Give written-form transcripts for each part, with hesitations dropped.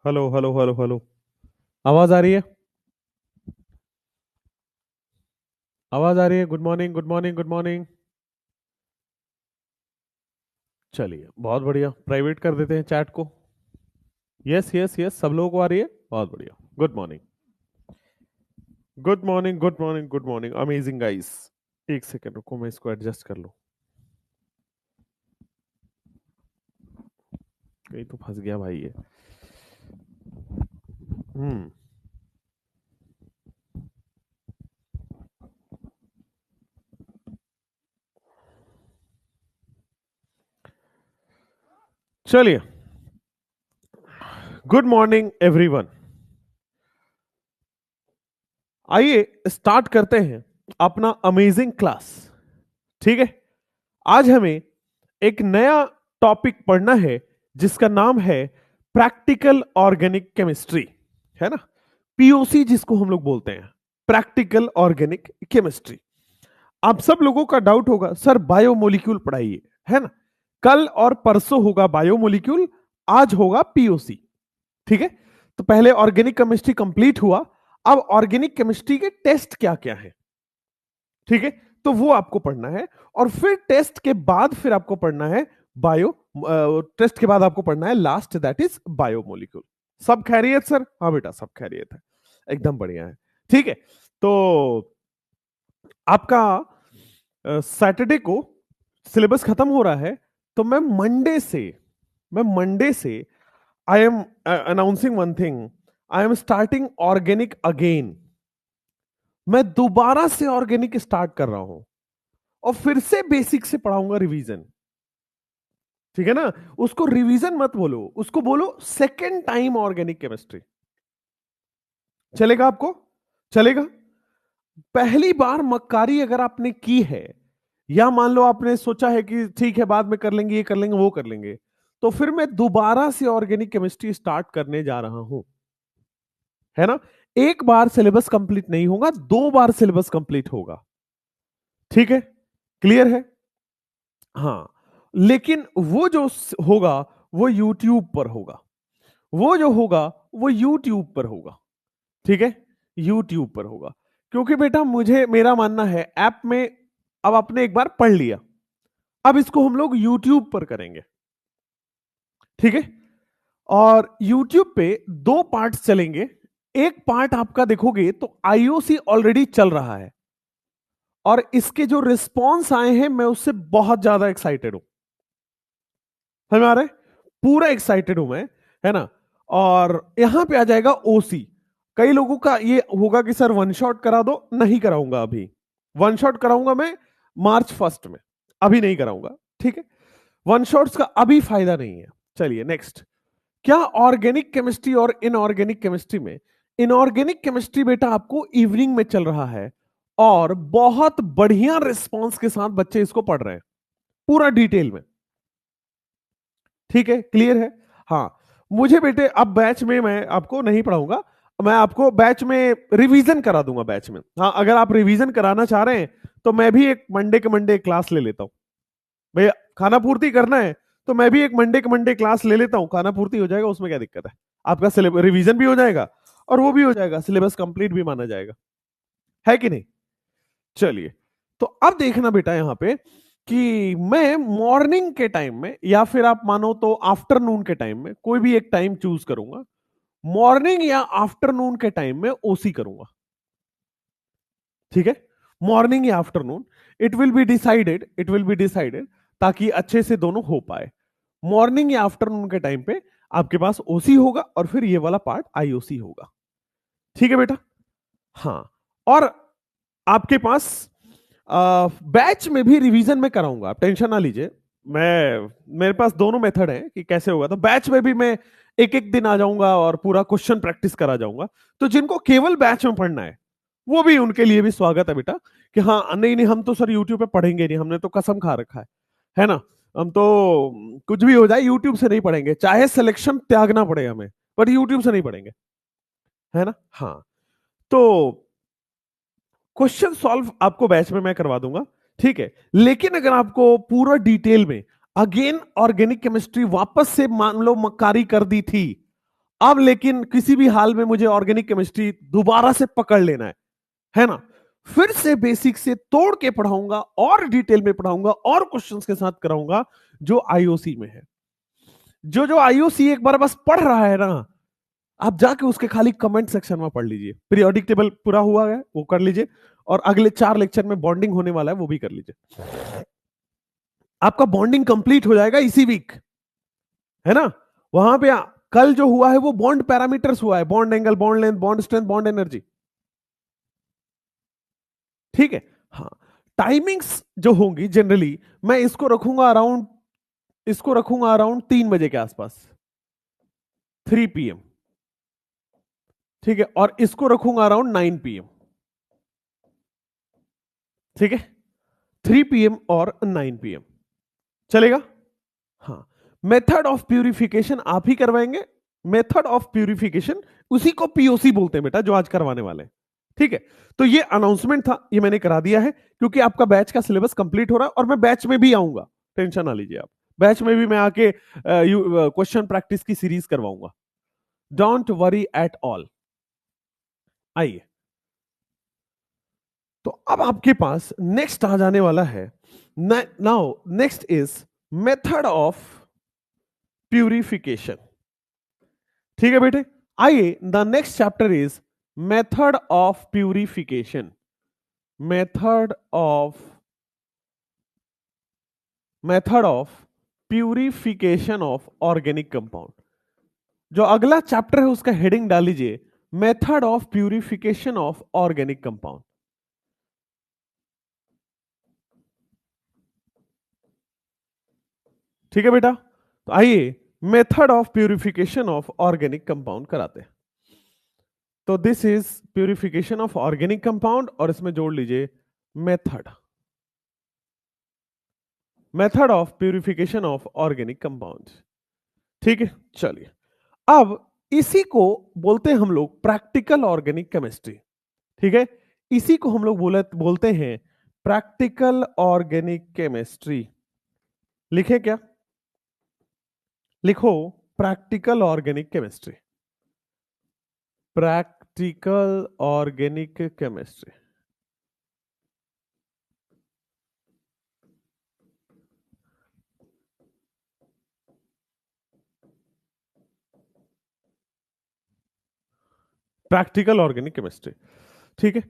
Hello hello hello hello. आवाज आ रही है? आवाज आ रही है? Good morning good morning good morning. चलिए बहुत बढ़िया, प्राइवेट कर देते हैं चैट को। यस यस यस, सब लोगों को आ रही है, बहुत बढ़िया। Good morning good morning good morning good morning, amazing guys. एक सेकंड रुको, मैं इसको एडजस्ट कर लूं। कहीं तो फंस गया भाई ये। हम्म। चलिए, गुड मॉर्निंग एवरीवन। आइए स्टार्ट करते हैं अपना अमेजिंग क्लास। ठीक है, आज हमें एक नया टॉपिक पढ़ना है जिसका नाम है प्रैक्टिकल ऑर्गेनिक केमिस्ट्री। है ना, पीओसी जिसको हम लोग बोलते हैं, प्रैक्टिकल ऑर्गेनिक केमिस्ट्री। आप सब लोगों का डाउट होगा, सर बायोमोलिक्यूल पढ़ाइए, है ना। कल और परसों होगा बायोमोलिक्यूल, आज होगा पीओसी। ठीक है, तो पहले ऑर्गेनिक केमिस्ट्री कंप्लीट हुआ, अब ऑर्गेनिक केमिस्ट्री के टेस्ट क्या क्या है, ठीक है, तो वो आपको पढ़ना है। और फिर टेस्ट के बाद फिर आपको पढ़ना है बायो, टेस्ट के बाद आपको पढ़ना है लास्ट, दैट इज बायोमोलिक्यूल। सब खैरियत सर? हाँ बेटा, सब खैरियत है, एकदम बढ़िया है। ठीक है, तो आपका सैटरडे को सिलेबस खत्म हो रहा है, तो मैं मंडे से I am announcing one thing, I am starting organic again. मैं दोबारा से ऑर्गेनिक स्टार्ट कर रहा हूं और फिर से बेसिक से पढ़ाऊंगा रिवीजन। ठीक है ना, उसको रिवीजन मत बोलो, उसको बोलो सेकेंड टाइम ऑर्गेनिक केमिस्ट्री। चलेगा आपको? चलेगा। पहली बार मक्कारी अगर आपने की है, या मान लो आपने सोचा है कि ठीक है बाद में कर लेंगे, ये कर लेंगे वो कर लेंगे, तो फिर मैं दोबारा से ऑर्गेनिक केमिस्ट्री स्टार्ट करने जा रहा हूं। है ना, एक बार सिलेबस कंप्लीट नहीं होगा, दो बार सिलेबस कंप्लीट होगा। ठीक है, क्लियर है? हाँ, लेकिन वो जो होगा वो यूट्यूब पर होगा, वो जो होगा वो यूट्यूब पर होगा। ठीक है, यूट्यूब पर होगा। क्योंकि बेटा मुझे, मेरा मानना है ऐप में अब आपने एक बार पढ़ लिया, अब इसको हम लोग यूट्यूब पर करेंगे। ठीक है, और यूट्यूब पे दो पार्ट्स चलेंगे। एक पार्ट आपका देखोगे तो आईओसी ऑलरेडी चल रहा है, और इसके जो रिस्पॉन्स आए हैं मैं उससे बहुत ज्यादा एक्साइटेड हूं। समझ में आ रहा है? पूरा एक्साइटेड हूं मैं, है ना। और यहां पे आ जाएगा ओसी। कई लोगों का ये होगा कि सर वन शॉट करा दो, नहीं कराऊंगा अभी। वन शॉट कराऊंगा मैं मार्च फर्स्ट में, अभी नहीं कराऊंगा। ठीक है, वन शॉट्स का अभी फायदा नहीं है। चलिए नेक्स्ट, क्या ऑर्गेनिक केमिस्ट्री और इनऑर्गेनिक केमिस्ट्री में, इनऑर्गेनिक केमिस्ट्री बेटा आपको इवनिंग में चल रहा है, और बहुत बढ़िया रिस्पॉन्स के साथ बच्चे इसको पढ़ रहे हैं पूरा डिटेल में। ठीक है, क्लियर है? हाँ, मुझे बेटे अब बैच में मैं आपको नहीं पढ़ाऊंगा, मैं आपको बैच में रिवीजन करा दूंगा बैच में। हाँ, अगर आप रिवीजन कराना चाह रहे हैं तो मैं भी एक मंडे के मंडे क्लास ले लेता हूँ। भैया खाना पूर्ति करना है तो मैं भी एक मंडे के मंडे क्लास ले लेता हूँ, खाना पूर्ति हो जाएगा, उसमें क्या दिक्कत है। आपका सिलेबस रिवीजन भी हो जाएगा और वो भी हो जाएगा, सिलेबस कंप्लीट भी माना जाएगा, है कि नहीं। चलिए, तो अब देखना बेटा यहां पे कि मैं मॉर्निंग के टाइम में, या फिर आप मानो तो आफ्टरनून के टाइम में, कोई भी एक टाइम चूज करूंगा। मॉर्निंग या आफ्टरनून के टाइम में ओसी करूंगा। ठीक है, मॉर्निंग या afternoon, it will be decided, ताकि अच्छे से दोनों हो पाए। मॉर्निंग या आफ्टरनून के टाइम पे आपके पास ओसी होगा और फिर ये वाला पार्ट आईओसी होगा। ठीक है बेटा? हाँ, और आपके पास बैच में भी रिवीजन में कराऊंगा, आप टेंशन ना लीजिए। मैं, मेरे पास दोनों मेथड है कि कैसे होगा, तो बैच में भी मैं एक एक दिन आ जाऊंगा और पूरा क्वेश्चन प्रैक्टिस करा जाऊंगा। तो जिनको केवल बैच में पढ़ना है वो भी, उनके लिए भी स्वागत है बेटा, कि हाँ नहीं नहीं हम तो सर यूट्यूब पे पढ़ेंगे नहीं, हमने तो कसम खा रखा है ना। हम तो कुछ भी हो जाए यूट्यूब से नहीं पढ़ेंगे, चाहे सिलेक्शन त्यागना पड़े हमें, बट यूट्यूब से नहीं पढ़ेंगे, है ना। हाँ, तो क्वेश्चन सॉल्व आपको बैच में मैं करवा दूंगा। ठीक है, लेकिन अगर आपको पूरा डिटेल में अगेन ऑर्गेनिक केमिस्ट्री वापस से मान लो मक्कारी कर दी थी, अब लेकिन किसी भी हाल में मुझे ऑर्गेनिक केमिस्ट्री दोबारा से पकड़ लेना है ना, फिर से बेसिक से तोड़ के पढ़ाऊंगा और डिटेल में पढ़ाऊंगा और क्वेश्चंस के साथ कराऊंगा जो आईओसी में है। जो जो आईओसी एक बार बस पढ़ रहा है ना, आप जाके उसके खाली कमेंट सेक्शन में पढ़ लीजिए। पीरियोडिक टेबल पूरा हुआ है वो कर लीजिए, और अगले 4 लेक्चर में बॉन्डिंग होने वाला है वो भी कर लीजिए। आपका बॉन्डिंग कंप्लीट हो जाएगा इसी वीक, है ना। वहां पे कल जो हुआ है वो बॉन्ड पैरामीटर्स हुआ है, bond angle, bond length, bond strength, bond energy, ठीक है। हाँ, टाइमिंग्स जो होंगी जनरली मैं इसको रखूंगा अराउंड 3 बजे के आसपास, 3 PM, ठीक है, और इसको रखूंगा अराउंड 9 PM, ठीक है, 3 PM और 9 PM चलेगा। हाँ, मेथड ऑफ प्यूरिफिकेशन आप ही करवाएंगे। मेथड ऑफ प्यूरिफिकेशन उसी को पीओसी बोलते हैं बेटा, जो आज करवाने वाले हैं, ठीक है। तो ये अनाउंसमेंट था, ये मैंने करा दिया है क्योंकि आपका बैच का सिलेबस कंप्लीट हो रहा है, और मैं बैच में भी आऊंगा, टेंशन ना लीजिए आप। बैच में भी मैं आके क्वेश्चन प्रैक्टिस की सीरीज करवाऊंगा, डोंट वरी एट ऑल। आइए, तो अब आपके पास नेक्स्ट आ जाने वाला है, now next is method of purification, ठीक है बेटे। आइए, the next chapter is method of purification, method of purification of organic compound. जो अगला चैप्टर है उसका हेडिंग डाल लीजिए, method of purification of organic compound, ठीक है बेटा। तो आइए method of purification of organic compound कराते हैं। तो this is purification of organic compound, और इसमें जोड़ लीजिए method of purification of organic compound, ठीक है। चलिए, अब इसी को बोलते हैं हम लोग प्रैक्टिकल ऑर्गेनिक केमिस्ट्री, ठीक है। इसी को हम लोग बोलते हैं प्रैक्टिकल ऑर्गेनिक केमिस्ट्री। लिखे क्या? लिखो practical organic chemistry, practical organic chemistry. Practical organic chemistry, ठीक है।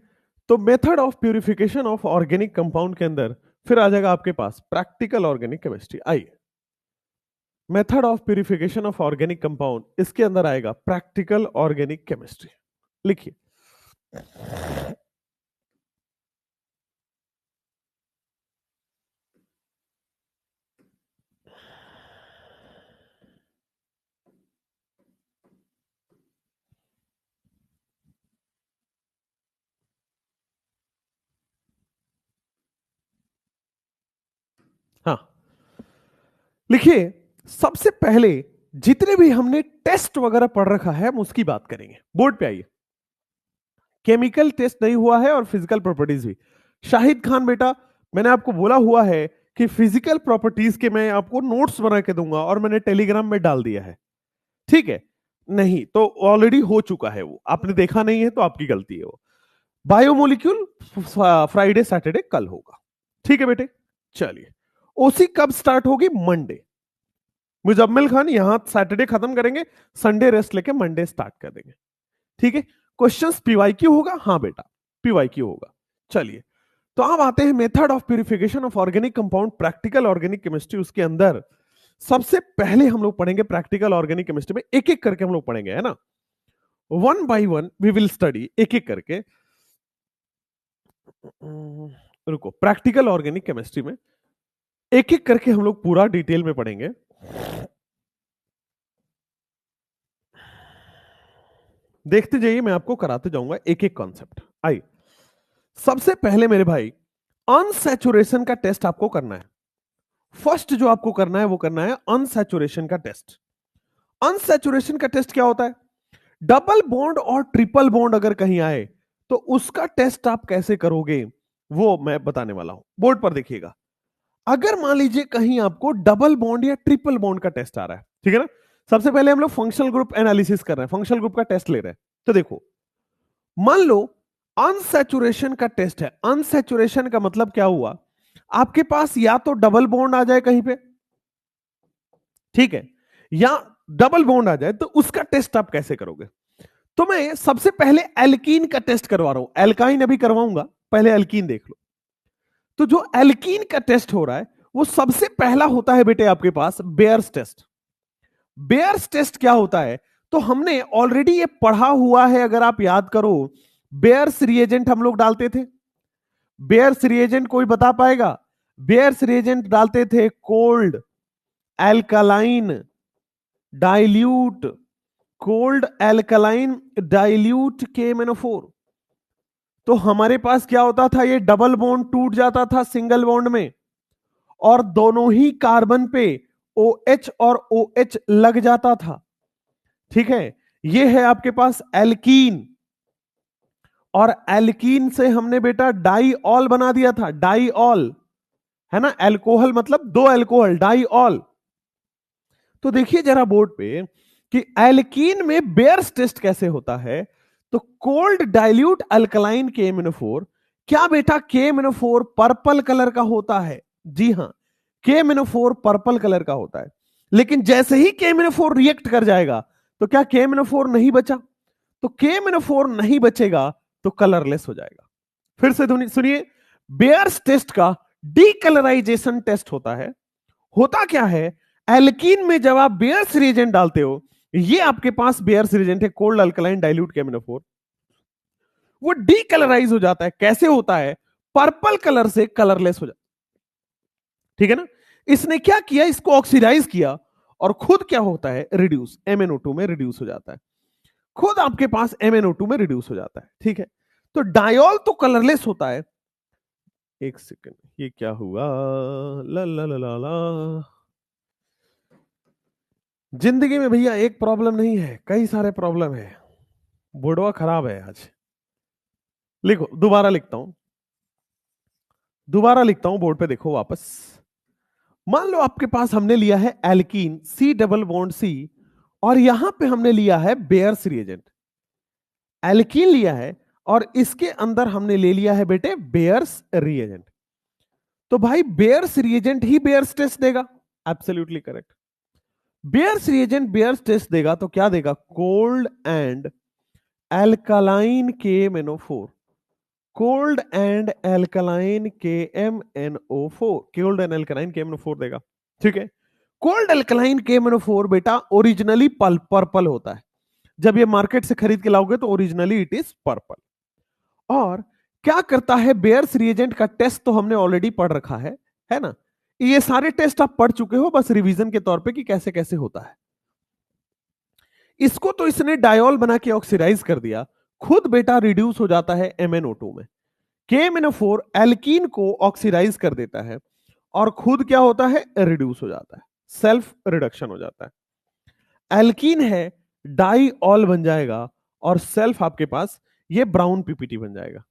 तो method of purification of organic compound के अंदर फिर आ जाएगा आपके पास प्रैक्टिकल ऑर्गेनिक केमिस्ट्री। आइए, method of purification of organic compound, इसके अंदर आएगा प्रैक्टिकल ऑर्गेनिक केमिस्ट्री। लिखिए, हाँ लिखिए, सबसे पहले जितने भी हमने टेस्ट वगैरह पढ़ रखा है हम उसकी बात करेंगे। बोर्ड पे आइए, केमिकल टेस्ट नहीं हुआ है और फिजिकल प्रॉपर्टीज भी। शाहिद खान बेटा, मैंने आपको बोला हुआ है कि फिजिकल प्रॉपर्टीज के मैं आपको नोट्स बना के दूंगा, और मैंने टेलीग्राम में डाल दिया है, ठीक है। नहीं तो ऑलरेडी हो चुका है, वो आपने देखा नहीं है तो आपकी गलती है। वो बायोमोलिक्यूल फ्राइडे सैटरडे कल होगा, ठीक है बेटे। चलिए, ओसी कब स्टार्ट होगी? मंडे। मुजम्मिल खान, यहां सैटरडे खत्म करेंगे, संडे रेस्ट लेके मंडे स्टार्ट कर देंगे, ठीक है। क्वेश्चंस पीवाईक्यू होगा, हाँ बेटा पीवाईक्यू होगा। चलिए, तो अब आते हैं method of purification of organic compound, practical organic chemistry. उसके अंदर सबसे पहले हम लोग पढ़ेंगे प्रैक्टिकल ऑर्गेनिक केमिस्ट्री में, एक एक करके हम लोग पढ़ेंगे, है ना, 1 by 1 वी विल स्टडी, एक एक करके। रुको, प्रैक्टिकल ऑर्गेनिक केमिस्ट्री में एक एक करके हम लोग पूरा डिटेल में पढ़ेंगे। देखते जाइए, मैं आपको कराते जाऊंगा एक एक कॉन्सेप्ट। आइए, सबसे पहले मेरे भाई अनसैचुरेशन का टेस्ट आपको करना है। फर्स्ट जो आपको करना है वो करना है अनसैचुरेशन का टेस्ट। अनसैचुरेशन का टेस्ट क्या होता है? डबल बॉन्ड और ट्रिपल बॉन्ड अगर कहीं आए तो उसका टेस्ट आप कैसे करोगे वो मैं बताने वाला हूं। बोर्ड पर देखिएगा, अगर मान लीजिए कहीं आपको डबल बॉन्ड या ट्रिपल बॉन्ड का टेस्ट आ रहा है, ठीक है ना, सबसे पहले हम लोग फंक्शनल ग्रुप एनालिसिस कर रहे हैं, फंक्शनल ग्रुप का टेस्ट ले रहे हैं। तो देखो, मान लो अनसैचुरेशन का टेस्ट है। अनसैचुरेशन का मतलब क्या हुआ, आपके पास या तो डबल बॉन्ड आ जाए कहीं पे, ठीक है, या डबल बॉन्ड आ जाए, तो उसका टेस्ट आप कैसे करोगे? तो मैं सबसे पहले एल्कीन का टेस्ट करवा रहा हूं, एल्काइन अभी करवाऊंगा, पहले एल्कीन देख लो। तो जो एल्कीन का टेस्ट हो रहा है वो सबसे पहला होता है बेटे आपके पास बेयर्स टेस्ट। बेयर्स टेस्ट क्या होता है, तो हमने ऑलरेडी ये पढ़ा हुआ है, अगर आप याद करो, बेयर्स रिएजेंट हम लोग डालते थे। बेयर्स रिएजेंट कोई बता पाएगा? बेयर्स रिएजेंट डालते थे cold alkaline dilute, cold alkaline dilute KMnO4। तो हमारे पास क्या होता था, ये डबल बॉन्ड टूट जाता था सिंगल बॉन्ड में, और दोनों ही कार्बन पे OH और OH लग जाता था, ठीक है। ये है आपके पास एल्कीन, और एल्कीन से हमने बेटा डाइऑल बना दिया था, डाइऑल है ना, एल्कोहल मतलब दो एल्कोहल, डाइऑल। तो देखिए जरा बोर्ड पे कि एल्कीन में बेयर्स टेस्ट कैसे होता है। तो कोल्ड डाइल्यूट अल्कलाइन KMnO4, क्या बेटा KMnO4 पर्पल कलर का होता है? जी हां, KMnO4 पर्पल कलर का होता है। लेकिन जैसे ही KMnO4 रिएक्ट कर जाएगा तो क्या KMnO4 नहीं बचा? तो KMnO4 नहीं बचेगा तो कलरलेस हो जाएगा। फिर से सुनिए, बेयर्स टेस्ट का डीकलराइजेशन टेस्ट होता है। होता क्या है, एल्कीन में जब आप बेयर्स रिएजेंट डालते हो, ये आपके पास बेयर्स रिएजेंट है कोल्ड अल्कलाइन डाइल्यूट KMnO4, वो डीकलराइज हो जाता है। कैसे होता है? पर्पल कलर से कलरलेस हो जाता है, ठीक है ना। इसने क्या किया, इसको ऑक्सीडाइज किया, और खुद क्या होता है, रिड्यूस, MnO2 में रिड्यूस हो जाता है, खुद आपके पास MnO2 में रिड्यूस हो जाता है, ठीक है। तो डायोल तो कलरलेस होता है। एक सेकंड, ये क्या हुआ, ला ला ला ला ला। जिंदगी में भैया एक प्रॉब्लम नहीं है, कई सारे प्रॉब्लम है, बोर्डवा खराब है आज। लिखो, दोबारा लिखता हूं बोर्ड पे, देखो वापस। मान लो आपके पास हमने लिया है alkene C double bond C, और यहां पे हमने लिया है बेयर्स रिएजेंट। एल्कीन लिया है और इसके अंदर हमने ले लिया है बेटे बेयर्स रिएजेंट। तो भाई बेयर्स रिएजेंट ही बेयर्स टेस्ट देगा, absolutely correct. Baeyer's reagent Baeyer's test देगा तो क्या देगा, cold and alkaline KMnO4, cold and alkaline KMnO4, cold and alkaline KMnO4 देगा, ठीक है। कोल्ड एल्कलाइन KMnO4 बेटा ओरिजिनली पर्पल होता है, जब ये मार्केट से खरीद के लाओगे तो ओरिजिनली इट इज पर्पल। और क्या करता है बेयर्स रिएजेंट का टेस्ट तो हमने ऑलरेडी पढ़ रखा है ना, ये सारे टेस्ट आप पढ़ चुके हो, बस रिवीजन के तौर पे कि कैसे कैसे होता है। इसको तो इसने डायोल बना के ऑक्सीडाइज कर दिया, खुद बेटा रिड्यूस हो जाता है MnO2 में। KMnO4 एल्कीन को ऑक्सीडाइज कर देता है और खुद क्या होता है, रिड्यूस हो जाता है, सेल्फ रिडक्शन हो जाता है। एल्कीन है डाइऑल बन जाएगा, और सेल्फ आपके पास ये ब्राउन PPT बन जाएगा,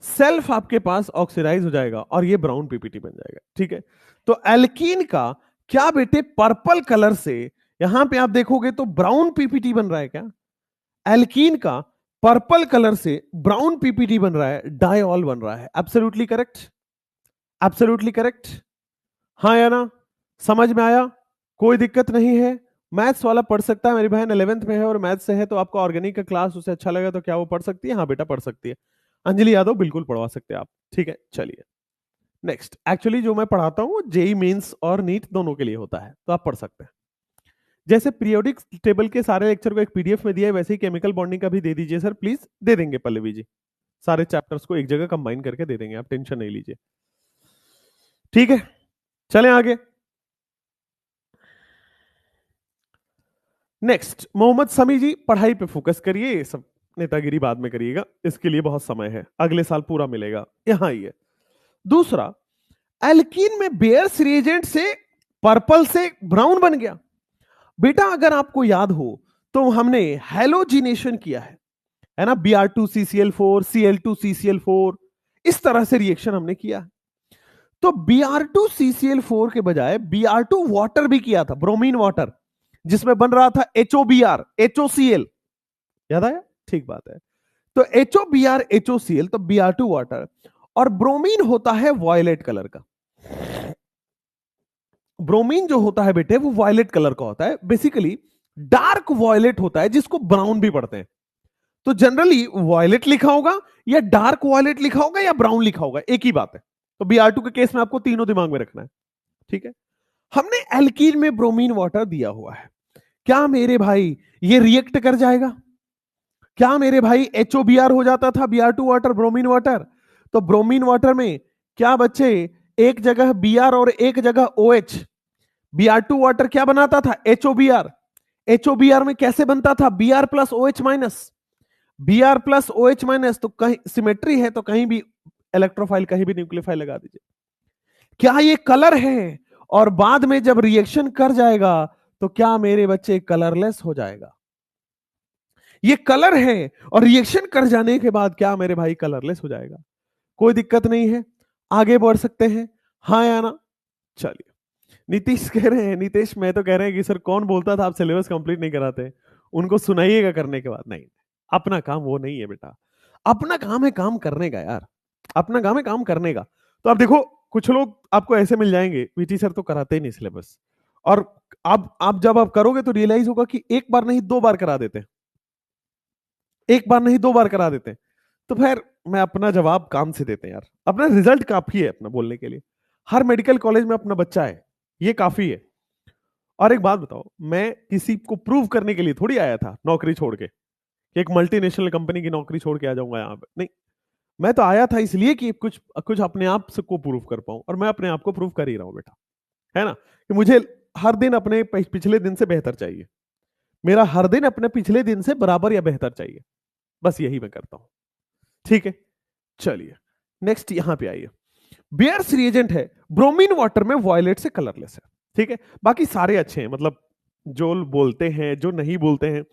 सेल्फ आपके पास ऑक्सीडाइज हो जाएगा और ये ब्राउन PPT बन जाएगा, ठीक है। तो एल्कीन का क्या बेटे पर्पल कलर से, यहां पे आप देखोगे तो ब्राउन PPT बन रहा है, क्या एल्कीन का पर्पल कलर से ब्राउन PPT बन रहा है, डाइऑल बन रहा है, एब्सोल्युटली करेक्ट, एब्सोल्युटली करेक्ट। हाँ या ना, समझ में आया? कोई दिक्कत नहीं है, मैथ्स वाला पढ़ सकता है, मेरी बहन 11th में है और मैथ्स से है, तो आपको ऑर्गेनिक का क्लास उसे अच्छा लगा तो क्या वो पढ़ सकती है? हाँ बेटा पढ़ सकती है, अंजलि यादव बिल्कुल पढ़वा सकते हैं आप, ठीक है। चलिए नेक्स्ट, एक्चुअली जो मैं पढ़ाता हूँ वो जेई मेंस और नीट दोनों के लिए होता है, तो आप पढ़ सकते हैं। जैसे पीरियोडिक टेबल के सारे लेक्चर को एक PDF में दिया है, वैसे ही केमिकल बॉन्डिंग का भी दे दीजिए सर प्लीज। दे देंगे पल्लवी जी, सारे चैप्टर्स को एक जगह कंबाइन करके दे देंगे, आप टेंशन नहीं लीजिए, ठीक है। चलें आगे। नेक्स्ट, मोहम्मद समी जी, पढ़ाई पे फोकस करिए, ये सब नेतागिरी बाद में करिएगा, इसके लिए बहुत समय है, अगले साल पूरा मिलेगा, यहां ही है। दूसरा, एल्कीन में बेयर्स रिएजेंट से पर्पल से ब्राउन बन गया। बेटा अगर आपको याद हो तो हमने हैलोजिनेशन किया है ना, Br2CCl4 Cl2CCl4, इस तरह से रिएक्शन हमने किया है। तो Br2CCl4 के बजाय Br2 वाटर भी किया था, ब्रोमीन वाटर, जिसमें बन रहा था HOBr HOCl। याद आया? ठीक बात है। तो HOBr HOCl, तो Br2 वाटर, और ब्रोमीन होता है वॉयलेट कलर का। ब्रोमीन जो होता है बेटे वो वॉयलेट कलर का होता है, बेसिकली डार्क वॉयलेट होता है, जिसको ब्राउन भी पढ़ते हैं। तो जनरली वॉयलेट लिखा होगा या डार्क वॉयलेट लिखा होगा या ब्राउन लिखा होगा, एक ही बात है। तो Br2 के केस में आपको तीनों दिमाग में रखना है, ठीक है। हमने एल्कीन में ब्रोमीन वाटर दिया हुआ है, क्या मेरे भाई ये रिएक्ट कर जाएगा? क्या मेरे भाई HOBr हो जाता था Br2 वाटर ब्रोमीन वाटर? तो ब्रोमीन वाटर में क्या बच्चे, एक जगह Br और एक जगह OH। Br2 वाटर क्या बनाता था? HOBr। HOBr में कैसे बनता था? Br plus OH minus. Br plus OH minus, तो कहीं सिमेट्री है तो कहीं भी इलेक्ट्रोफाइल, कहीं भी न्यूक्लियोफाइल लगा दीजिए। क्या ये कलर है? और बाद में जब रिएक्शन कर जाएगा तो क्या मेरे बच्चे कलरलेस हो जाएगा? ये कलर है और रिएक्शन कर जाने के बाद क्या मेरे भाई कलरलेस हो जाएगा? कोई दिक्कत नहीं है, आगे बढ़ सकते हैं, हाँ या ना? चलिए, नीतीश कह रहे हैं, नीतीश मैं तो कह रहे हैं कि सर कौन बोलता था आप सिलेबस कंप्लीट नहीं कराते, उनको सुनाइएगा करने के बाद। नहीं, अपना काम वो नहीं है बेटा, अपना काम है काम करने का यार, अपना काम है काम करने का। तो आप देखो, कुछ लोग आपको ऐसे मिल जाएंगे, पीटी सर तो कराते ही नहीं सिलेबस, और आप जब आप करोगे तो रियलाइज होगा कि एक बार नहीं 2 बार करा देते हैं, एक बार नहीं 2 बार करा देते हैं। तो फिर मैं अपना जवाब काम से देते हैं यार, अपना रिजल्ट काफी है अपना बोलने के लिए। हर मेडिकल कॉलेज में अपना बच्चा है, ये काफी है। और एक बात बताओ, मैं किसी को प्रूव करने के लिए थोड़ी आया था नौकरी छोड़ के, कि एक मल्टीनेशनल कंपनी की नौकरी छोड़ के आ जाऊंगा यहाँ पे, नहीं। मैं तो आया था इसलिए कि कुछ कुछ अपने आप से को प्रूव कर पाऊं, और मैं अपने आप को प्रूव कर ही रहा हूं बेटा, है ना, कि मुझे हर दिन अपने पिछले दिन से बेहतर चाहिए, मेरा हर दिन अपने पिछले दिन से बराबर या बेहतर चाहिए, बस यही मैं करता हूं, ठीक है। चलिए नेक्स्ट यहां पे आइए, बेयर्स रिएजेंट है, ब्रोमीन वाटर में वॉयलेट से कलरलेस है, ठीक है। बाकी सारे अच्छे हैं, मतलब जो बोलते हैं जो नहीं बोलते हैं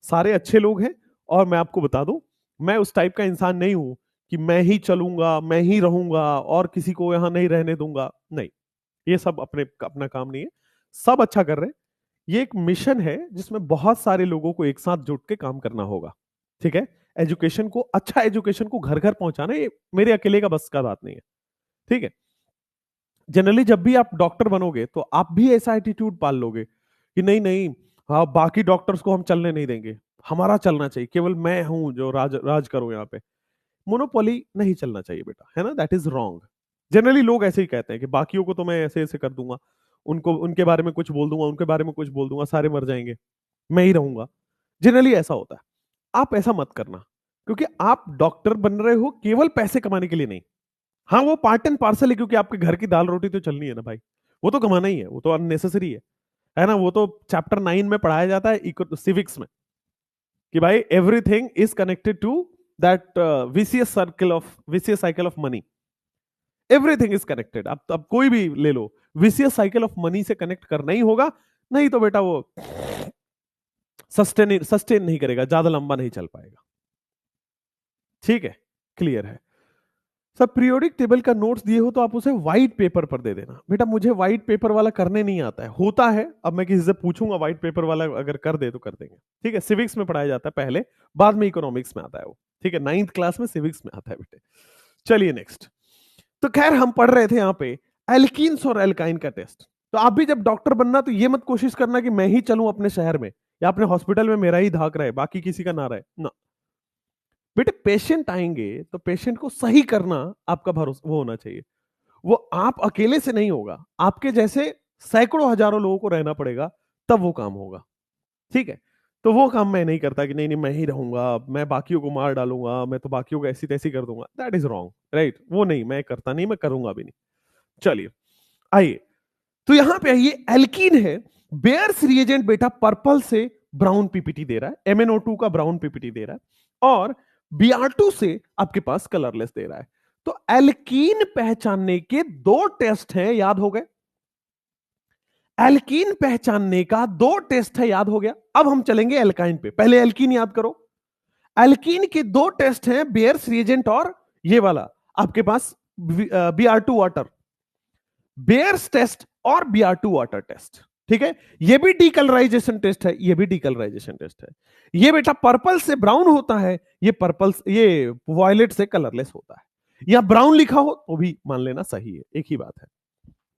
सारे अच्छे लोग हैं। और मैं आपको बता दूं, मैं उस टाइप का इंसान नहीं हूं कि मैं ही चलूंगा मैं ही रहूंगा और किसी को यहां नहीं रहने दूंगा, नहीं, ये सब अपना काम नहीं है, सब अच्छा कर रहे हैं। ये एक मिशन है जिसमें बहुत सारे लोगों को एक साथ जुट के काम करना होगा, ठीक है। एजुकेशन को, अच्छा एजुकेशन को घर घर पहुंचाना ये मेरे अकेले का बस का बात नहीं है, ठीक है। जनरली जब भी आप डॉक्टर बनोगे तो आप भी ऐसा एटीट्यूड पाल लोगे कि नहीं नहीं, हाँ बाकी डॉक्टर्स को हम चलने नहीं देंगे, हमारा चलना चाहिए, केवल मैं हूं जो राज करूं यहाँ पे। मोनोपोली नहीं चलना चाहिए बेटा, है ना, दैट इज रॉन्ग। जनरली लोग ऐसे ही कहते हैं कि बाकियों को तो मैं ऐसे ऐसे कर दूंगा, उनको उनके बारे में कुछ बोल दूंगा, उनके बारे में कुछ बोल दूंगा, सारे मर जाएंगे, मैं ही रहूंगा। जनरली ऐसा होता है, आप ऐसा मत करना, क्योंकि आप डॉक्टर बन रहे हो केवल पैसे कमाने के लिए नहीं। हाँ वो पार्ट एंड पार्सल है, क्योंकि आपके घर की दाल रोटी तो चलनी है ना भाई, वो तो कमाना ही है, वो तो अननेसेसरी है ना। वो तो चैप्टर 9 में पढ़ाया जाता है सिविक्स में, कि भाई everything is connected to that vicious cycle of money, everything is connected. अब कोई भी ले लो, विसियस साइकिल ऑफ मनी से कनेक्ट करना ही होगा, नहीं तो बेटा वो सस्टेन नहीं करेगा, ज्यादा लंबा नहीं चल पाएगा, ठीक है, क्लियर है। सब पीरियोडिक टेबल का नोट्स दिए हो तो आप उसे व्हाइट पेपर पर दे देना। बेटा मुझे व्हाइट पेपर वाला करने नहीं आता है, होता है, अब मैं किसी से पूछूंगा व्हाइट पेपर वाला अगर कर दे तो कर देंगे, ठीक है। सिविक्स में पढ़ाया जाता है पहले, बाद में इकोनॉमिक्स में आता है वो, ठीक है, 9th क्लास में सिविक्स में आता है बेटे। चलिए नेक्स्ट, तो खैर हम पढ़ रहे थे यहाँ पे एल्कीन्स और एल्काइन का टेस्ट। तो आप भी जब डॉक्टर बनना तो ये मत कोशिश करना कि मैं ही चलूं अपने शहर में या अपने हॉस्पिटल में मेरा ही धाक रहे, बाकी किसी का ना रहे ना। बेटे पेशेंट आएंगे तो पेशेंट को सही करना आपका भरोसा वो होना चाहिए, वो आप अकेले से नहीं होगा, आपके जैसे सैकड़ों हजारों लोगों को रहना पड़ेगा, तब वो काम होगा, ठीक है। तो वो काम मैं नहीं करता कि नहीं नहीं मैं ही रहूंगा, मैं बाकियों को मार डालूंगा, मैं तो बाकियों को ऐसी तैसी कर दूंगा, दैट इज रॉन्ग, राइट, वो नहीं, मैं करता नहीं, मैं करूंगा भी नहीं। चलिए आइए, तो यहां पे आइए, एल्कीन है, बेयर्स रिएजेंट बेटा पर्पल से ब्राउन पीपीटी दे रहा है, MnO2 का ब्राउन पीपीटी दे रहा है, और Br2 से आपके पास कलरलेस दे रहा है। तो एल्कीन पहचानने के 2 टेस्ट हैं, याद हो गए, एल्कीन पहचानने का 2 टेस्ट है, याद हो गया। अब हम चलेंगे एल्काइन पे, पहले एल्कीन याद करो। एल्कीन के 2 टेस्ट हैं, बेयर्स रिएजेंट और ये वाला आपके पास Br2 वाटर। बेयर्स टेस्ट और Br2 वाटर टेस्ट। ठीक है, ये भी डीकलराइजेशन टेस्ट है, ये भी डीकलराइजेशन टेस्ट है। ये बेटा पर्पल से ब्राउन होता है, ये वॉयलेट से कलरलेस होता है। या ब्राउन लिखा हो तो भी मान लेना सही है, एक ही बात है।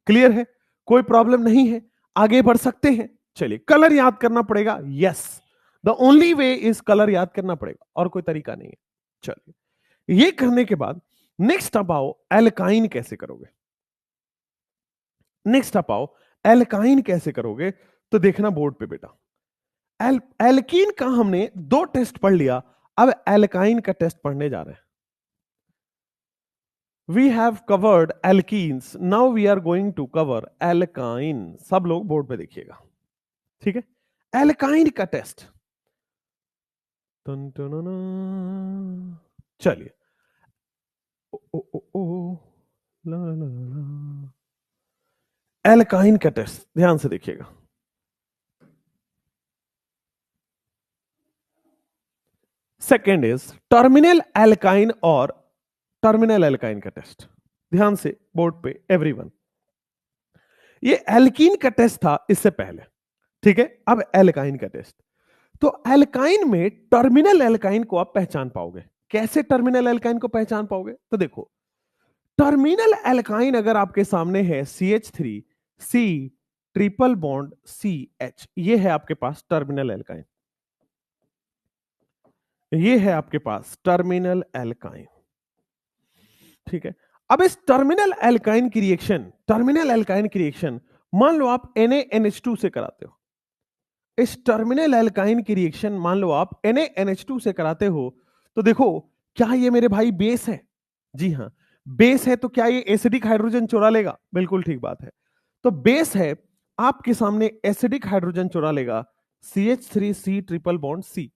क्लियर है, कोई प्रॉब्लम नहीं है, आगे बढ़ सकते हैं। चलिए, कलर याद करना पड़ेगा, yes, the only way is colour याद करना पड़ेगा, और कोई तरीका नहीं है। चलिए, ये करने के बाद नेक्स्ट आप आओ एल्काइन कैसे करोगे। नेक्स्ट आप आओ एल्काइन कैसे करोगे, तो देखना बोर्ड पे बेटा। एल्कीन का हमने 2 टेस्ट पढ़ लिया, अब एल्काइन का टेस्ट पढ़ने जा रहे हैं। We have covered alkenes, now we are going to cover alkyne। सब लोग बोर्ड पे देखिएगा, ठीक है। एल्काइन का टेस्ट, चलिए, एल्काइन का टेस्ट ध्यान से देखिएगा। सेकेंड इज टर्मिनल एल्काइन और टर्मिनल एल्काइन का टेस्ट। ध्यान से बोर्ड पे एवरीवन, ये एल्कीन का टेस्ट था इससे पहले, ठीक है। अब एल्काइन का टेस्ट, तो एल्काइन में टर्मिनल एल्काइन को आप पहचान पाओगे। कैसे टर्मिनल एल्काइन को पहचान पाओगे, तो देखो, टर्मिनल एल्काइन अगर आपके सामने है CH3C ट्रिपल बॉन्ड CH, ये है आपके पास टर्मिनल एल्काइन, ये है आपके पास टर्मिनल एल्काइन, ठीक है। अब इस टर्मिनल एल्काइन की रिएक्शन मान लो आप NaNH2 से कराते हो। इस टर्मिनल एल्काइन की रिएक्शन मान लो आप NaNH2 से कराते हो, तो देखो, क्या ये मेरे भाई बेस है? जी हां, बेस है, तो क्या ये एसिडिक हाइड्रोजन चुरा लेगा? बिल्कुल ठीक बात है। तो बेस है, आपके सामने एसिडिक हाइड्रोजन चुरा लेगा, CH3C ट्रिपल बॉन्ड C,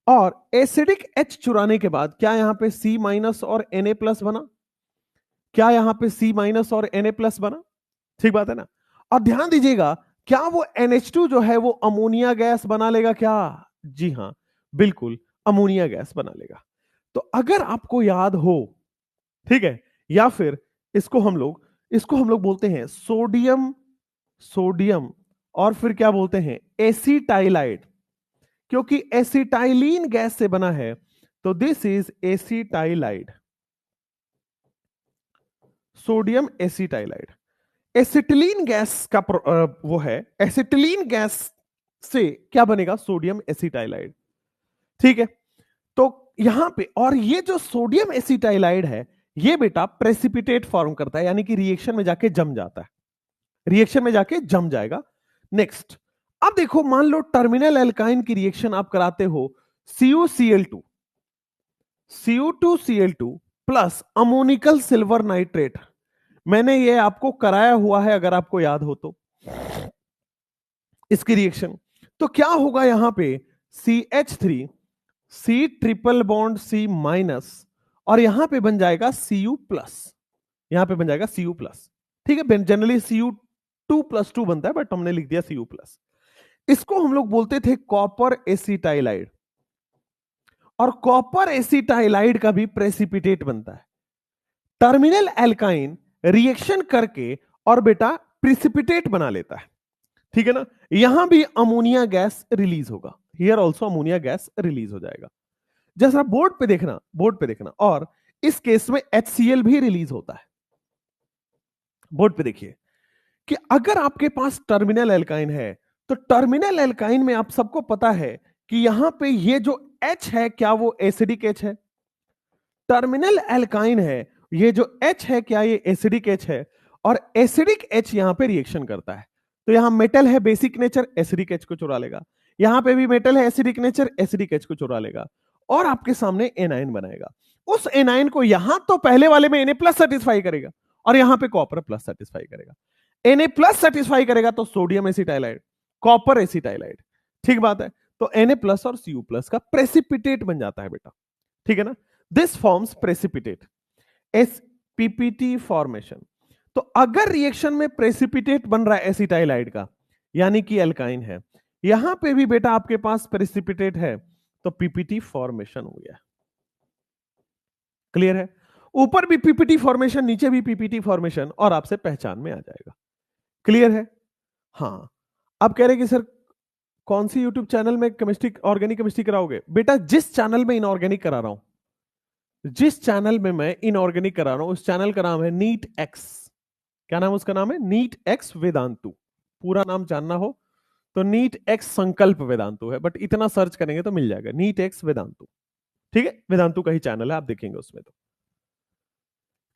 और एसिडिक H चुराने के बाद क्या यहां पे C माइनस और Na प्लस बना? क्या यहां पे C माइनस और Na प्लस बना? ठीक बात है ना। और ध्यान दीजिएगा, क्या वो NH2 जो है वो अमोनिया गैस बना लेगा क्या? जी हां, बिल्कुल अमोनिया गैस बना लेगा। तो अगर आपको याद हो, ठीक है, या फिर इसको हम लोग बोलते हैं सोडियम और फिर क्या बोलते हैं, एसिटाइलाइड, क्योंकि एसिटाइलिन गैस से बना है, तो this is acetylide, sodium acetylide. Acetylene gas का वो है, एसिटिलीन गैस से क्या बनेगा, सोडियम एसिटाइलाइड, ठीक है। तो यहां पे, और ये जो सोडियम एसिटाइलाइड है, ये बेटा प्रेसिपिटेट फॉर्म करता है, यानी कि रिएक्शन में जाके जम जाता है, रिएक्शन में जाके जम जाएगा। नेक्स्ट, अब देखो, मान लो टर्मिनल एल्काइन की रिएक्शन आप कराते हो Cu2Cl2 plus ammoniacal silver nitrate. मैंने ये आपको कराया हुआ है, अगर आपको याद हो तो, इसकी रिएक्शन। तो क्या होगा यहां पे, CH3C triple bond C minus, और यहां पे बन जाएगा Cu प्लस, यहां पे बन जाएगा Cu प्लस, ठीक है। जनरली Cu2+2 बनता है, बट हमने लिख दिया Cu प्लस। इसको हम लोग बोलते थे कॉपर एसिटाइलाइड, और कॉपर एसिटाइलाइड का भी प्रेसिपिटेट बनता है। टर्मिनल एल्काइन रिएक्शन करके और बेटा प्रेसिपिटेट बना लेता है, ठीक है ना। यहां भी अमोनिया गैस रिलीज होगा, here also ammonia gas release हो जाएगा। जैसा बोर्ड पे देखना, और इस केस में HCl भी रिलीज होता है। बोर्ड पे देखिए कि अगर आपके पास टर्मिनल एल्काइन है, तो टर्मिनल एल्काइन में आप सबको पता है कि यहां पे ये जो H है, क्या वो एसिडिक H है? टर्मिनल एल्काइन है, ये जो H है, क्या ये एसिडिक H है? और एसिडिक H यहां पे रिएक्शन करता है, तो यहां मेटल है बेसिक नेचर, एसिडिक H को चुरा लेगा। यहां पे भी मेटल है एसिडिक नेचर, एसिडिक H को चुरा लेगा, और आपके सामने एनाइन बनाएगा। उस एनाइन को यहां तो पहले वाले में Na प्लस सेटिस्फाई करेगा, और यहां पे कॉपर प्लस सेटिस्फाई करेगा। Na प्लस सेटिस्फाई करेगा तो सोडियम एसिटाइलाइड, कॉपर एसिटाइलाइड, ठीक बात है। तो Na प्लस और Cu प्लस का प्रेसिपिटेट बन जाता है बेटा, ठीक है ना। This forms precipitate, SPPT formation. तो अगर रिएक्शन में प्रेसिपिटेट बन रहा है एसिटाइलाइड का, यानी कि एल्काइन है, यहां पे भी बेटा आपके पास प्रेसिपिटेट है, तो PPT फॉर्मेशन हो गया। क्लियर है? ऊपर भी पीपीटी फॉर्मेशन, नीचे भी पीपीटी फॉर्मेशन, और आपसे पहचान में आ जाएगा। क्लियर है? हाँ। आप कह रहे कि सर कौन सी यूट्यूब चैनल में केमिस्ट्री, ऑर्गेनिक केमिस्ट्री कराओगे? बेटा जिस चैनल में इनऑर्गेनिक करा रहा हूं, जिस चैनल में मैं इनऑर्गेनिक करा रहा हूं, उस चैनल का नाम है नीट एक्स। क्या नाम उसका? नाम है नीट एक्स वेदांतु। पूरा नाम जानना हो तो नीट एक्स संकल्प वेदांतु है, बट इतना सर्च करेंगे तो मिल जाएगा, नीट एक्स वेदांतु। ठीक है, वेदांतु का ही चैनल है, आप देखेंगे उसमें तो।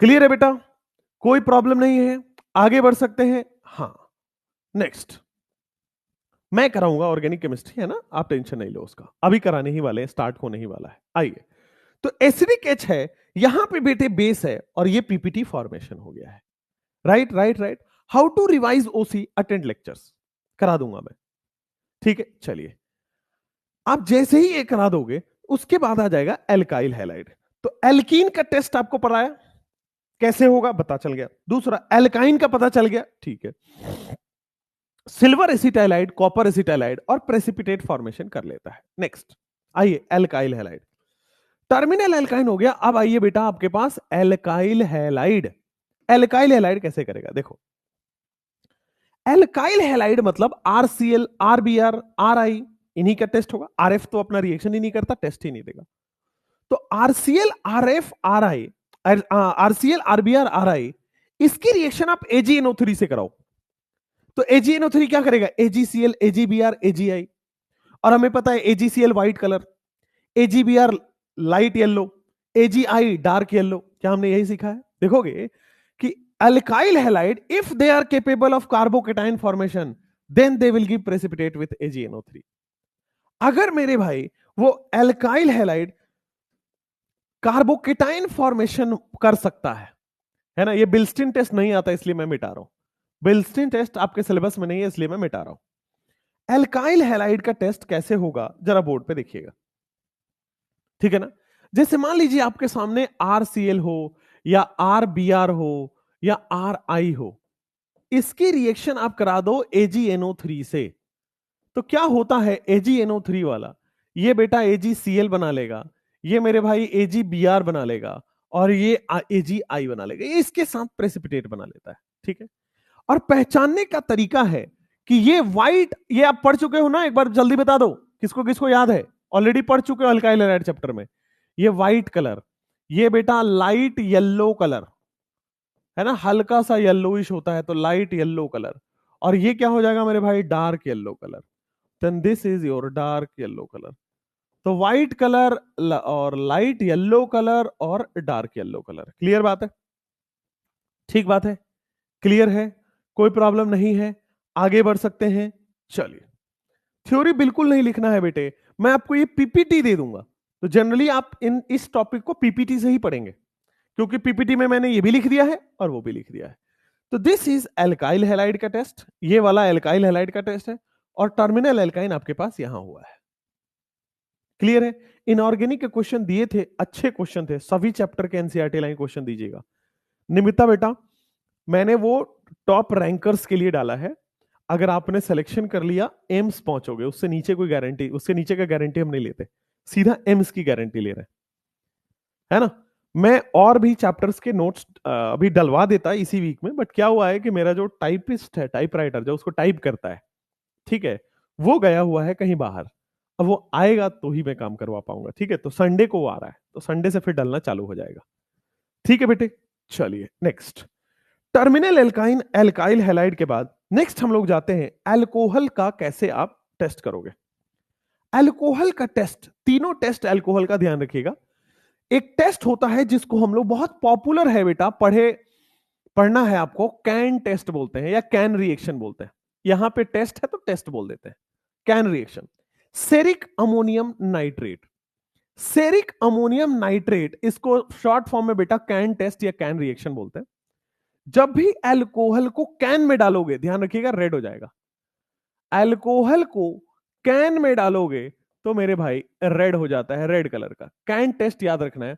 क्लियर है बेटा? कोई प्रॉब्लम नहीं है, आगे बढ़ सकते हैं। हाँ, नेक्स्ट मैं कराऊंगा ऑर्गेनिक केमिस्ट्री, है ना, आप टेंशन नहीं लो उसका, अभी कराने ही वाले हैं, स्टार्ट होने ही वाला है। आइए, तो एसिडिक एच है, यहां पे बेटे बेस है, और ये पीपीटी फॉर्मेशन हो गया है। Right right right. How to revise OC, attend lectures, करा दूंगा मैं। ठीक है, चलिए, आप जैसे ही ये करा दोगे उसके बाद आ जाएगा एल्काइल हैलाइड। तो एल्कीन का टेस्ट आपको पढ़ाया, कैसे होगा पता चल गया। दूसरा एल्काइन का पता चल गया, ठीक है। सिल्वर एसिटाइलाइड, कॉपर एसिटाइलाइड और प्रेसिपिटेट फॉर्मेशन कर लेता है। नेक्स्ट आइए, एल्काइल हैलाइड। टर्मिनल एल्काइन हो गया। अब आइए बेटा आपके पास एल्काइल हैलाइड। एल्काइल हैलाइड कैसे करेगा? देखो, एल्काइल हैलाइड मतलब आरसीएल, आरबीआर, आरआई, इन्हीं का टेस्ट होगा। आरएफ तो अपना रिएक्शन ही नहीं करता, टेस्ट ही नहीं देगा। तो RCl, RF, RI, RCl, RBr, RI, इसकी रिएक्शन आप एजीएनओ3 से कराओ। तो एजीएनओ3 क्या करेगा? AgCl, AgBr, AgI. और हमें पता है AgCl white colour, AgBr light yellow, AgI dark yellow. क्या हमने यही सीखा है? देखोगे कि alkyl halide if they are capable of carbocation formation then they will give precipitate with AgNO3। अगर मेरे भाई वो अल्काइल हैलाइड कार्बोकेटाइन फॉर्मेशन कर सकता है ना, ये बिल्स्टिन टेस्ट नहीं आता इसलिए मैं मिटा रहा हूं। बिल्स्टिन टेस्ट आपके सिलेबस में नहीं है इसलिए मैं मिटा रहा हूं। एल्काइल हैलाइड का टेस्ट कैसे होगा जरा बोर्ड पे देखिएगा, ठीक है ना। जैसे मान लीजिए आपके सामने RCl हो या RBr हो या RI हो, इसकी रिएक्शन आप करा दो AgNO3 से, तो क्या होता है? AgNO3 वाला ये बेटा AgCl बना लेगा, ये मेरे भाई AgBr बना लेगा, और ये AgI बना लेगा, ये इसके साथ प्रेसिपिटेट बना लेता है। ठीक है, और पहचानने का तरीका है कि ये व्हाइट, ये आप पढ़ चुके हो ना, एक बार जल्दी बता दो किसको किसको याद है, ऑलरेडी पढ़ चुके हो अल्काइल हैलाइड चैप्टर में। ये व्हाइट कलर, ये बेटा लाइट येलो कलर है ना, हल्का सा येलोइश होता है तो लाइट येलो कलर, और ये क्या हो जाएगा मेरे भाई? Dark yellow colour. Then this is your dark yellow colour. तो व्हाइट कलर और लाइट येलो कलर और डार्क येलो कलर। क्लियर बात है? ठीक बात है, क्लियर है, कोई प्रॉब्लम नहीं है, आगे बढ़ सकते हैं। चलिए, थ्योरी बिल्कुल नहीं लिखना है बेटे, मैं आपको ये पीपीटी दे दूंगा, तो जनरली आप इस टॉपिक को पीपीटी से ही पढ़ेंगे, क्योंकि पीपीटी में मैंने ये भी लिख दिया है और वो भी लिख दिया है। तो दिस इज एल्काइल हैलाइड का टेस्ट, ये वाला एल्काइल हैलाइड का टेस्ट है, और टर्मिनल एल्काइन आपके पास यहां हुआ है। क्लियर है? इनऑर्गेनिक के क्वेश्चन दिए थे, अच्छे क्वेश्चन थे, सभी चैप्टर के एनसीईआरटी लाइन क्वेश्चन दीजिएगा। निमित्ता बेटा, मैंने वो टॉप रैंकर्स के लिए डाला है, अगर आपने सिलेक्शन कर लिया एम्स पहुंचोगे, उससे नीचे कोई गारंटी, उससे नीचे का गारंटी हम नहीं लेते, सीधा एम्स की गारंटी ले रहे हैं, है ना। मैं और भी चैप्टर्स के नोट्स अभी डलवा देता इसी वीक में, बट क्या हुआ है कि मेरा जो टाइपिस्ट है, टाइपराइटर जो उसको टाइप करता है, ठीक है, वो गया हुआ है कहीं बाहर। अब वो आएगा तो ही मैं काम करवा पाऊंगा। ठीक है, तो संडे को वो आ रहा है, तो संडे से फिर डलना चालू हो जाएगा। ठीक है बेटे, चलिए next, terminal alkyne alkyl halide के बाद नेक्स्ट हम लोग जाते हैं अल्कोहल का कैसे आप टेस्ट करोगे। अल्कोहल का टेस्ट, तीनों टेस्ट अल्कोहल का ध्यान रखिएगा। एक टेस्ट होता है जिसको हम लोग, बहुत पॉपुलर है बेटा, पढ़ना है आपको, कैन टेस्ट बोलते हैं या कैन रिएक्शन बोलते हैं। यहां पे टेस्ट है तो टेस्ट बोल देते हैं, can reaction. Ceric ammonium nitrate, ceric ammonium nitrate, इसको शॉर्ट फॉर्म में बेटा कैन टेस्ट या कैन रिएक्शन बोलते हैं। जब भी अल्कोहल को कैन में डालोगे, ध्यान रखिएगा रेड हो जाएगा। अल्कोहल को कैन में डालोगे तो मेरे भाई रेड हो जाता है, रेड कलर का। कैन टेस्ट याद रखना है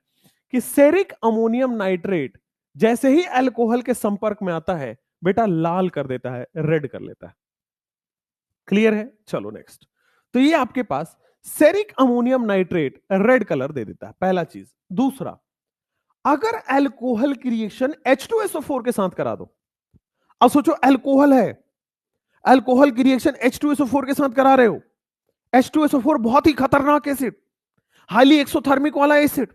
कि सेरिक अमोनियम नाइट्रेट जैसे ही अल्कोहल के संपर्क में आता है बेटा लाल कर देता है, रेड कर लेता है। क्लियर है? चलो नेक्स्ट, तो ये आपके पास ceric ammonium nitrate red colour दे देता है, पहला चीज। दूसरा, अगर अल्कोहल की रिएक्शन H2SO4 के साथ करा दो, अब सोचो अल्कोहल है, अल्कोहल की रिएक्शन H2SO4 के साथ करा रहे हो। H2SO4 बहुत ही खतरनाक एसिड, हाईली एक्सोथर्मिक वाला एसिड।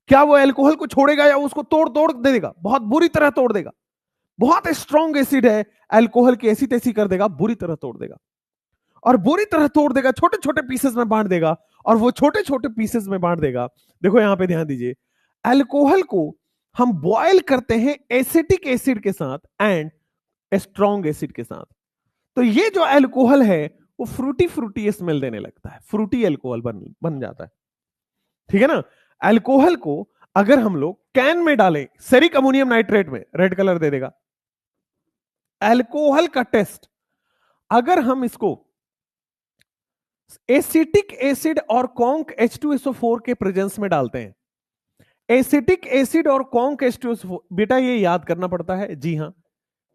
क्या वो अल्कोहल को छोड़ेगा या उसको तोड़ तोड़ दे देगा? बहुत बुरी तरह तोड़ देगा। बहुत स्ट्रॉन्ग एसिड है, अल्कोहल की ऐसी तैसी कर देगा, बुरी तरह तोड़ देगा। और बुरी तरह तोड़ देगा, छोटे छोटे पीसेस में बांट देगा, और वो छोटे छोटे पीसेस में बांट देगा। देखो यहां पे ध्यान दीजिए, अल्कोहल को हम बॉयल करते हैं एसिटिक एसिड के साथ एंड स्ट्रॉन्ग एसिड के साथ। तो ये जो अल्कोहल है वो फ्रूटी फ्रूटी स्मेल देने लगता है, फ्रूटी अल्कोहल बन जाता है। ठीक है ना? अल्कोहल को अगर हम लोग कैन में डालें सेरिक अमोनियम नाइट्रेट में, रेड कलर दे देगा। अल्कोहल का टेस्ट, अगर हम इसको एसिटिक एसिड और कॉन्क H2SO4 के प्रेजेंस में डालते हैं, एसिटिक एसिड और कॉन्क H2SO4, बेटा ये याद करना पड़ता है, जी हां,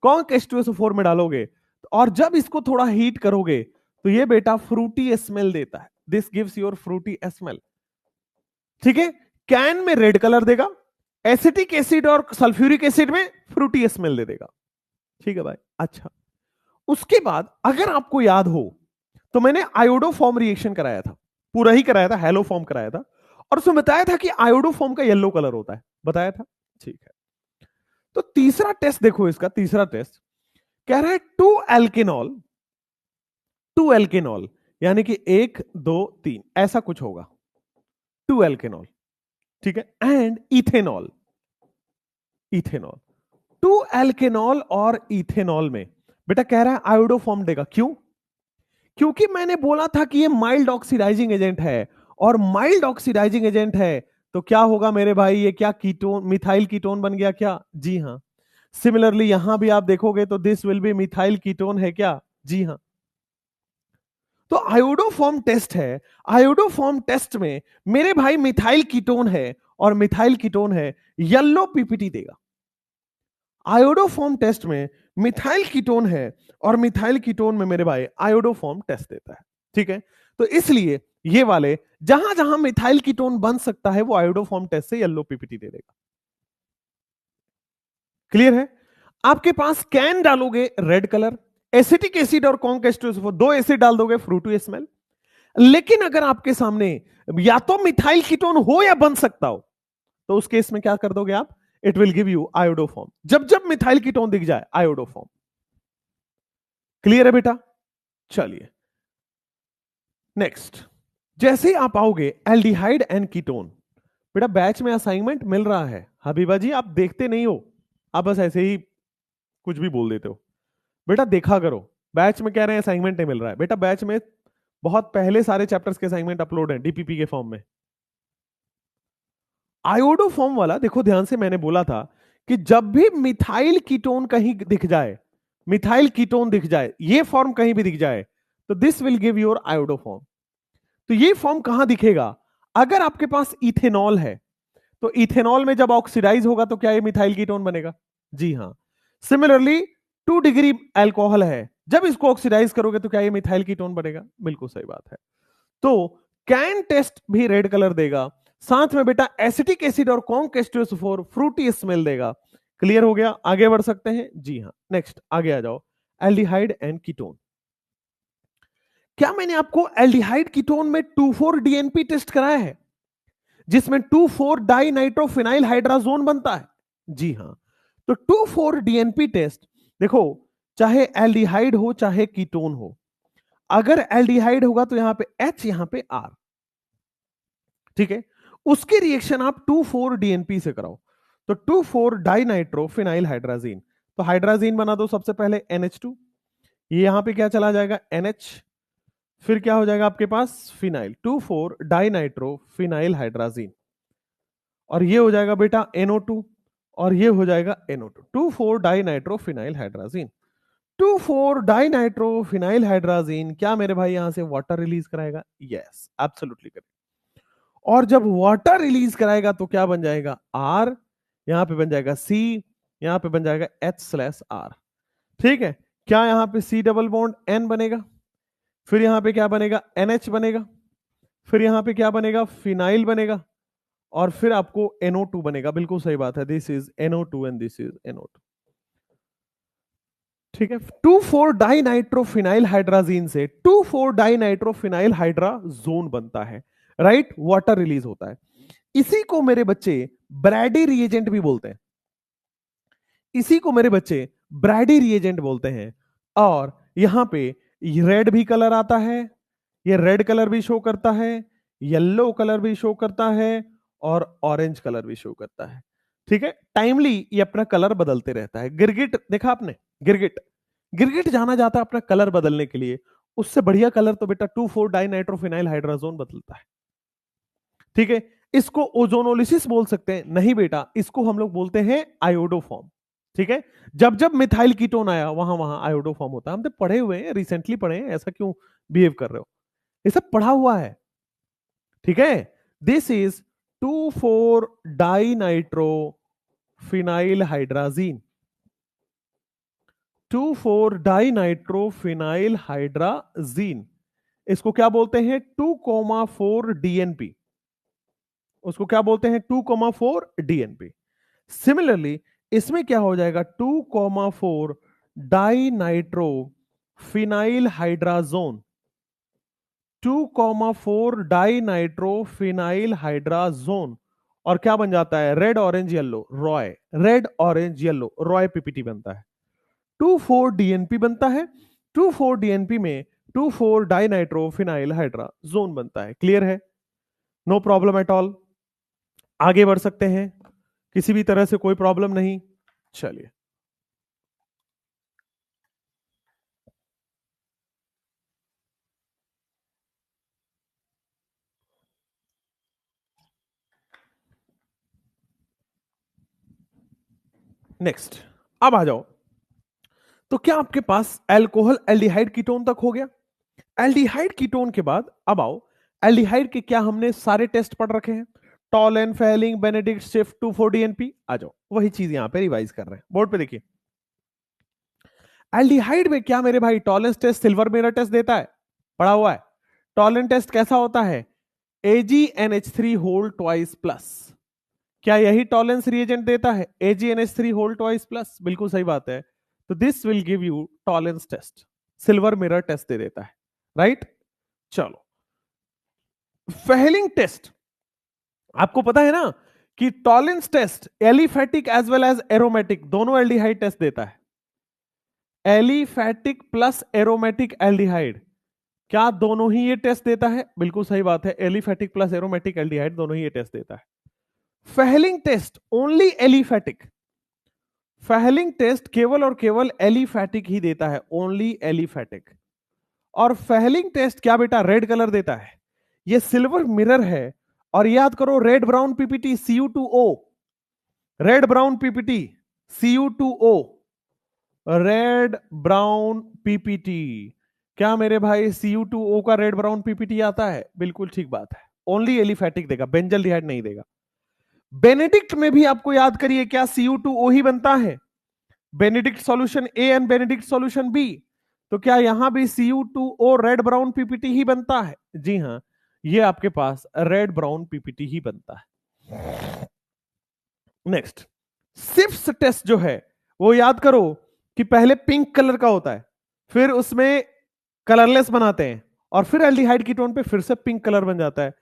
कॉन्क H2SO4 में डालोगे और जब इसको थोड़ा हीट करोगे तो ये बेटा फ्रूटी स्मेल देता है। This gives your Frooti smell. ठीक है? कैन में रेड कलर देगा, एसिटिक एसिड और सल्फ्यूरिक एसिड में फ्रूटी स्मेल दे देगा। ठीक है भाई? अच्छा, उसके बाद अगर आपको याद हो तो मैंने आयोडोफॉर्म रिएक्शन कराया था, पूरा ही कराया था, हेलोफॉर्म कराया था, और उसमें बताया था कि आयोडोफॉर्म का येलो कलर होता है, बताया था। ठीक है, तो तीसरा टेस्ट देखो, इसका तीसरा टेस्ट कह रहा है 2 एल्केनॉल, 2 एल्केनॉल यानी कि 1 2 3 ऐसा कुछ होगा, 2 एल्केनॉल। ठीक है? एंड इथेनॉल, इथेनॉल, 2 एल्केनॉल और इथेनॉल में बेटा कह रहा है आयोडोफॉर्म देगा। क्यों? क्योंकि मैंने बोला था कि ये माइल्ड ऑक्सीडाइजिंग एजेंट है, और माइल्ड ऑक्सीडाइजिंग एजेंट है तो क्या होगा मेरे भाई, ये क्या कीटोन, मिथाइल कीटोन बन गया क्या? जी हां। सिमिलरली यहां भी आप देखोगे तो this will be methyl ketone है क्या? जी हां। तो आयोडोफॉर्म टेस्ट है, आयोडोफॉर्म टेस्ट में मेरे भाई मिथाइल कीटोन है, और मिथाइल कीटोन है, येलो पीपीटी देगा। आयोडोफॉर्म टेस्ट में मिथाइल कीटोन है, और मिथाइल कीटोन में मेरे भाई आयोडोफॉर्म टेस्ट देता है। ठीक है? तो इसलिए ये वाले जहां जहां मिथाइल कीटोन बन सकता है वो आयोडोफॉर्म टेस्ट से येलो पीपीटी दे देगा। क्लियर है? आपके पास कैन डालोगे रेड कलर, एसिटिक एसिड और कॉन्क H2SO4 दो एसिड डाल दोगे फ्रूटी स्मेल। लेकिन अगर आपके सामने या तो मिथाइल कीटोन हो या बन सकता हो तो उस केस में क्या कर दोगे आप? It will give you iodoform. जब जब मिथाइल कीटोन दिख जाए आयोडोफॉर्म। क्लियर है बेटा? चलिए नेक्स्ट, जैसे ही आप आओगे एल्डिहाइड एंड कीटोन, बेटा बैच में असाइनमेंट मिल रहा है, हबीबा जी आप देखते नहीं हो, आप बस ऐसे ही कुछ भी बोल देते हो। बेटा देखा करो, बैच में कह रहे हैं असाइनमेंट नहीं मिल रहा है, बेटा बैच में बहुत पहले सारे चैप्टर्स के असाइनमेंट अपलोड हैं डीपीपी के फॉर्म में। आयोडो फॉर्म वाला देखो ध्यान से, मैंने बोला था कि जब भी मिथाइल कीटोन कहीं दिख जाए, मिथाइल कीटोन दिख जाए, ये फॉर्म कहीं भी दिख जाए, तो this will give your iodo form. तो ये फॉर्म कहां दिखेगा? अगर आपके पास इथेनॉल है तो इथेनॉल में जब ऑक्सीडाइज होगा तो क्या ये मिथाइल कीटोन बनेगा? जी हां। सिमिलरली 2 डिग्री अल्कोहल है, जब इसको ऑक्सीडाइज करोगे तो क्या ये मिथाइल कीटोन बनेगा? बिल्कुल सही बात है। तो कैन टेस्ट भी रेड कलर देगा, साथ में बेटा एसिटिक एसिड और कॉन्क H2SO4 फ्रूटी स्मेल देगा। क्लियर हो गया? आगे बढ़ सकते हैं? जी हां। नेक्स्ट आगे आ जाओ, एल्डिहाइड एंड कीटोन। क्या मैंने आपको एल्डिहाइड कीटोन में 2,4-DNP टेस्ट कराया है, जिसमें 2,4 डाई नाइट्रोफिनाइल हाइड्राजोन बनता है? जी हां। तो 2,4-DNP टेस्ट देखो, चाहे एल्डिहाइड हो चाहे कीटोन हो, अगर एल्डिहाइड होगा तो यहां पे H, यहां पे R। ठीक है? उसके रिएक्शन आप 2,4-DNP से कराओ, तो 2,4 डाई नाइट्रोफिनाइल हाइड्राजीन, तो हाइड्राजीन बना दो सबसे पहले NH2, ये यहां पे क्या चला जाएगा? NH, फिर क्या हो जाएगा आपके पास? फिनाइल, 2,4 डाई नाइट्रोफिनाइल हाइड्राजीन, और ये हो जाएगा बेटा NO2, और ये हो जाएगा NO2, 2,4 di nitrophenyl hydrazine. 2,4 di nitrophenyl hydrazine क्या मेरे भाई यहां से वाटर रिलीज कराएगा? Yes, absolutely correct. और जब वाटर रिलीज कराएगा तो क्या बन जाएगा? R, यहां पे बन जाएगा C, यहां पे बन जाएगा H/R। ठीक है? क्या यहां पे C डबल बॉन्ड N बनेगा, फिर यहां पे क्या बनेगा? NH बनेगा, फिर यहां पे क्या बनेगा? फिनाइल बनेगा, और फिर आपको NO2 बनेगा, बिल्कुल सही बात है, this is NO2 and this is NO2। ठीक है, 2,4 डाइनाइट्रोफिनाइल हाइड्राजीन से 2,4 डाइनाइट्रोफिनाइल हाइड्राजोन बनता है, राइट, वाटर रिलीज होता है। इसी को मेरे बच्चे ब्रैडी रिएजेंट भी बोलते हैं, इसी को मेरे बच्चे ब्रैडी रिएजेंट बोलते हैं। और यहां पे रेड भी कलर आता है, ये रेड कलर भी शो करता है, येलो कलर भी शो करता है, और ऑरेंज कलर भी शो करता है। ठीक है, टाइमली ये अपना कलर बदलते रहता है। गिरगिट देखा आपने, गिरगिट, गिरगिट जाना जाता है अपना कलर बदलने के लिए, उससे बढ़िया कलर तो बेटा 2,4 डाइनाइट्रोफिनाइल हाइड्राजोन बदलता है। ठीक है, इसको ओजोनोलिसिस बोल सकते हैं, नहीं बेटा, इसको हम लोग बोलते हैं आयोडोफॉर्म। ठीक है, जब जब मिथाइल कीटोन आया वहां वहां आयोडोफॉर्म होता है। हम तो पढ़े हुए हैं, रिसेंटली पढ़े हैं, ऐसा क्यों बिहेव कर रहे हो, ये सब पढ़ा हुआ है। ठीक है, this is 2,4 dinitro phenyl hydrazine, 2,4 dinitrophenyl hydrazine, इसको क्या बोलते हैं 2,4 डीएनपी, उसको क्या बोलते हैं 2,4 डीएनपी। सिमिलरली इसमें क्या हो जाएगा 2,4 dinitro phenyl hydrazone, 2,4 dinitro phenyl hydrazone, और क्या बन जाता है red orange yellow Roy, red orange yellow Roy PPT बनता है, 2,4 डीएनपी बनता है, 2,4 डीएनपी में 2,4 डाइनाइट्रो फिनाइल हाइड्राजोन बनता है। क्लियर है, नो प्रॉब्लम एट ऑल, आगे बढ़ सकते हैं, किसी भी तरह से कोई प्रॉब्लम नहीं। चलिए, नेक्स्ट, अब आ जाओ। तो क्या आपके पास अल्कोहल एल्डिहाइड कीटोन तक हो गया? एल्डिहाइड कीटोन के बाद अब आओ, एल्डिहाइड के क्या हमने सारे टेस्ट पढ़ रखे हैं, टॉलन, फेलिंग, बेनेडिक्ट, शिफ्ट, 2,4 डीएनपी। आ जाओ, वही चीज यहां पे रिवाइज कर रहे हैं, बोर्ड पे देखिए। एल्डिहाइड में क्या मेरे भाई Tollens test silver mirror test देता है, पढ़ा हुआ है। टॉलन टेस्ट कैसा होता है, AgNH3 होल ट्वाइस प्लस, क्या यही टॉलेंस रिएजेंट देता है AgNH3 होल ट्वाइस प्लस, बिल्कुल सही बात है। तो this will give you Tollens test, silver mirror test दे देता है, राइट। चलो, फेहलिंग टेस्ट, आपको पता है ना कि Tollens test aliphatic as well as aromatic दोनों एल्डिहाइड टेस्ट देता है, एलिफैटिक प्लस एरोमेटिक एल्डिहाइड, क्या दोनों ही ये टेस्ट देता है, बिल्कुल सही बात है, एलिफैटिक प्लस एरोमेटिक एल्डिहाइड दोनों ही ये टेस्ट देता है। Fehling test only aliphatic, Fehling test केवल और केवल एलिफैटिक ही देता है, ओनली एलिफैटिक। और फेहलिंग टेस्ट क्या बेटा रेड कलर देता है, ये सिल्वर मिरर है। और याद करो red brown PPT Cu2O, red brown PPT Cu2O, red brown PPT, क्या मेरे भाई Cu2O का रेड ब्राउन पीपीटी आता है, बिल्कुल ठीक बात है, ओनली एलिफैटिक देगा, बेंजल्डिहाइड नहीं देगा। बेनेडिक्ट में भी आपको याद करिए क्या Cu2O ही बनता है, Benedict solution A and Benedict solution B, तो क्या यहां भी Cu2O रेड ब्राउन पीपीटी ही बनता है, जी हां, ये आपके पास रेड ब्राउन पीपीटी ही बनता है। नेक्स्ट, सिप्स टेस्ट जो है वो याद करो कि पहले पिंक कलर का होता है, फिर उसमें कलरलेस बनाते हैं, और फिर एल्डिहाइड कीटोन पे फिर से पिंक कलर बन जाता है।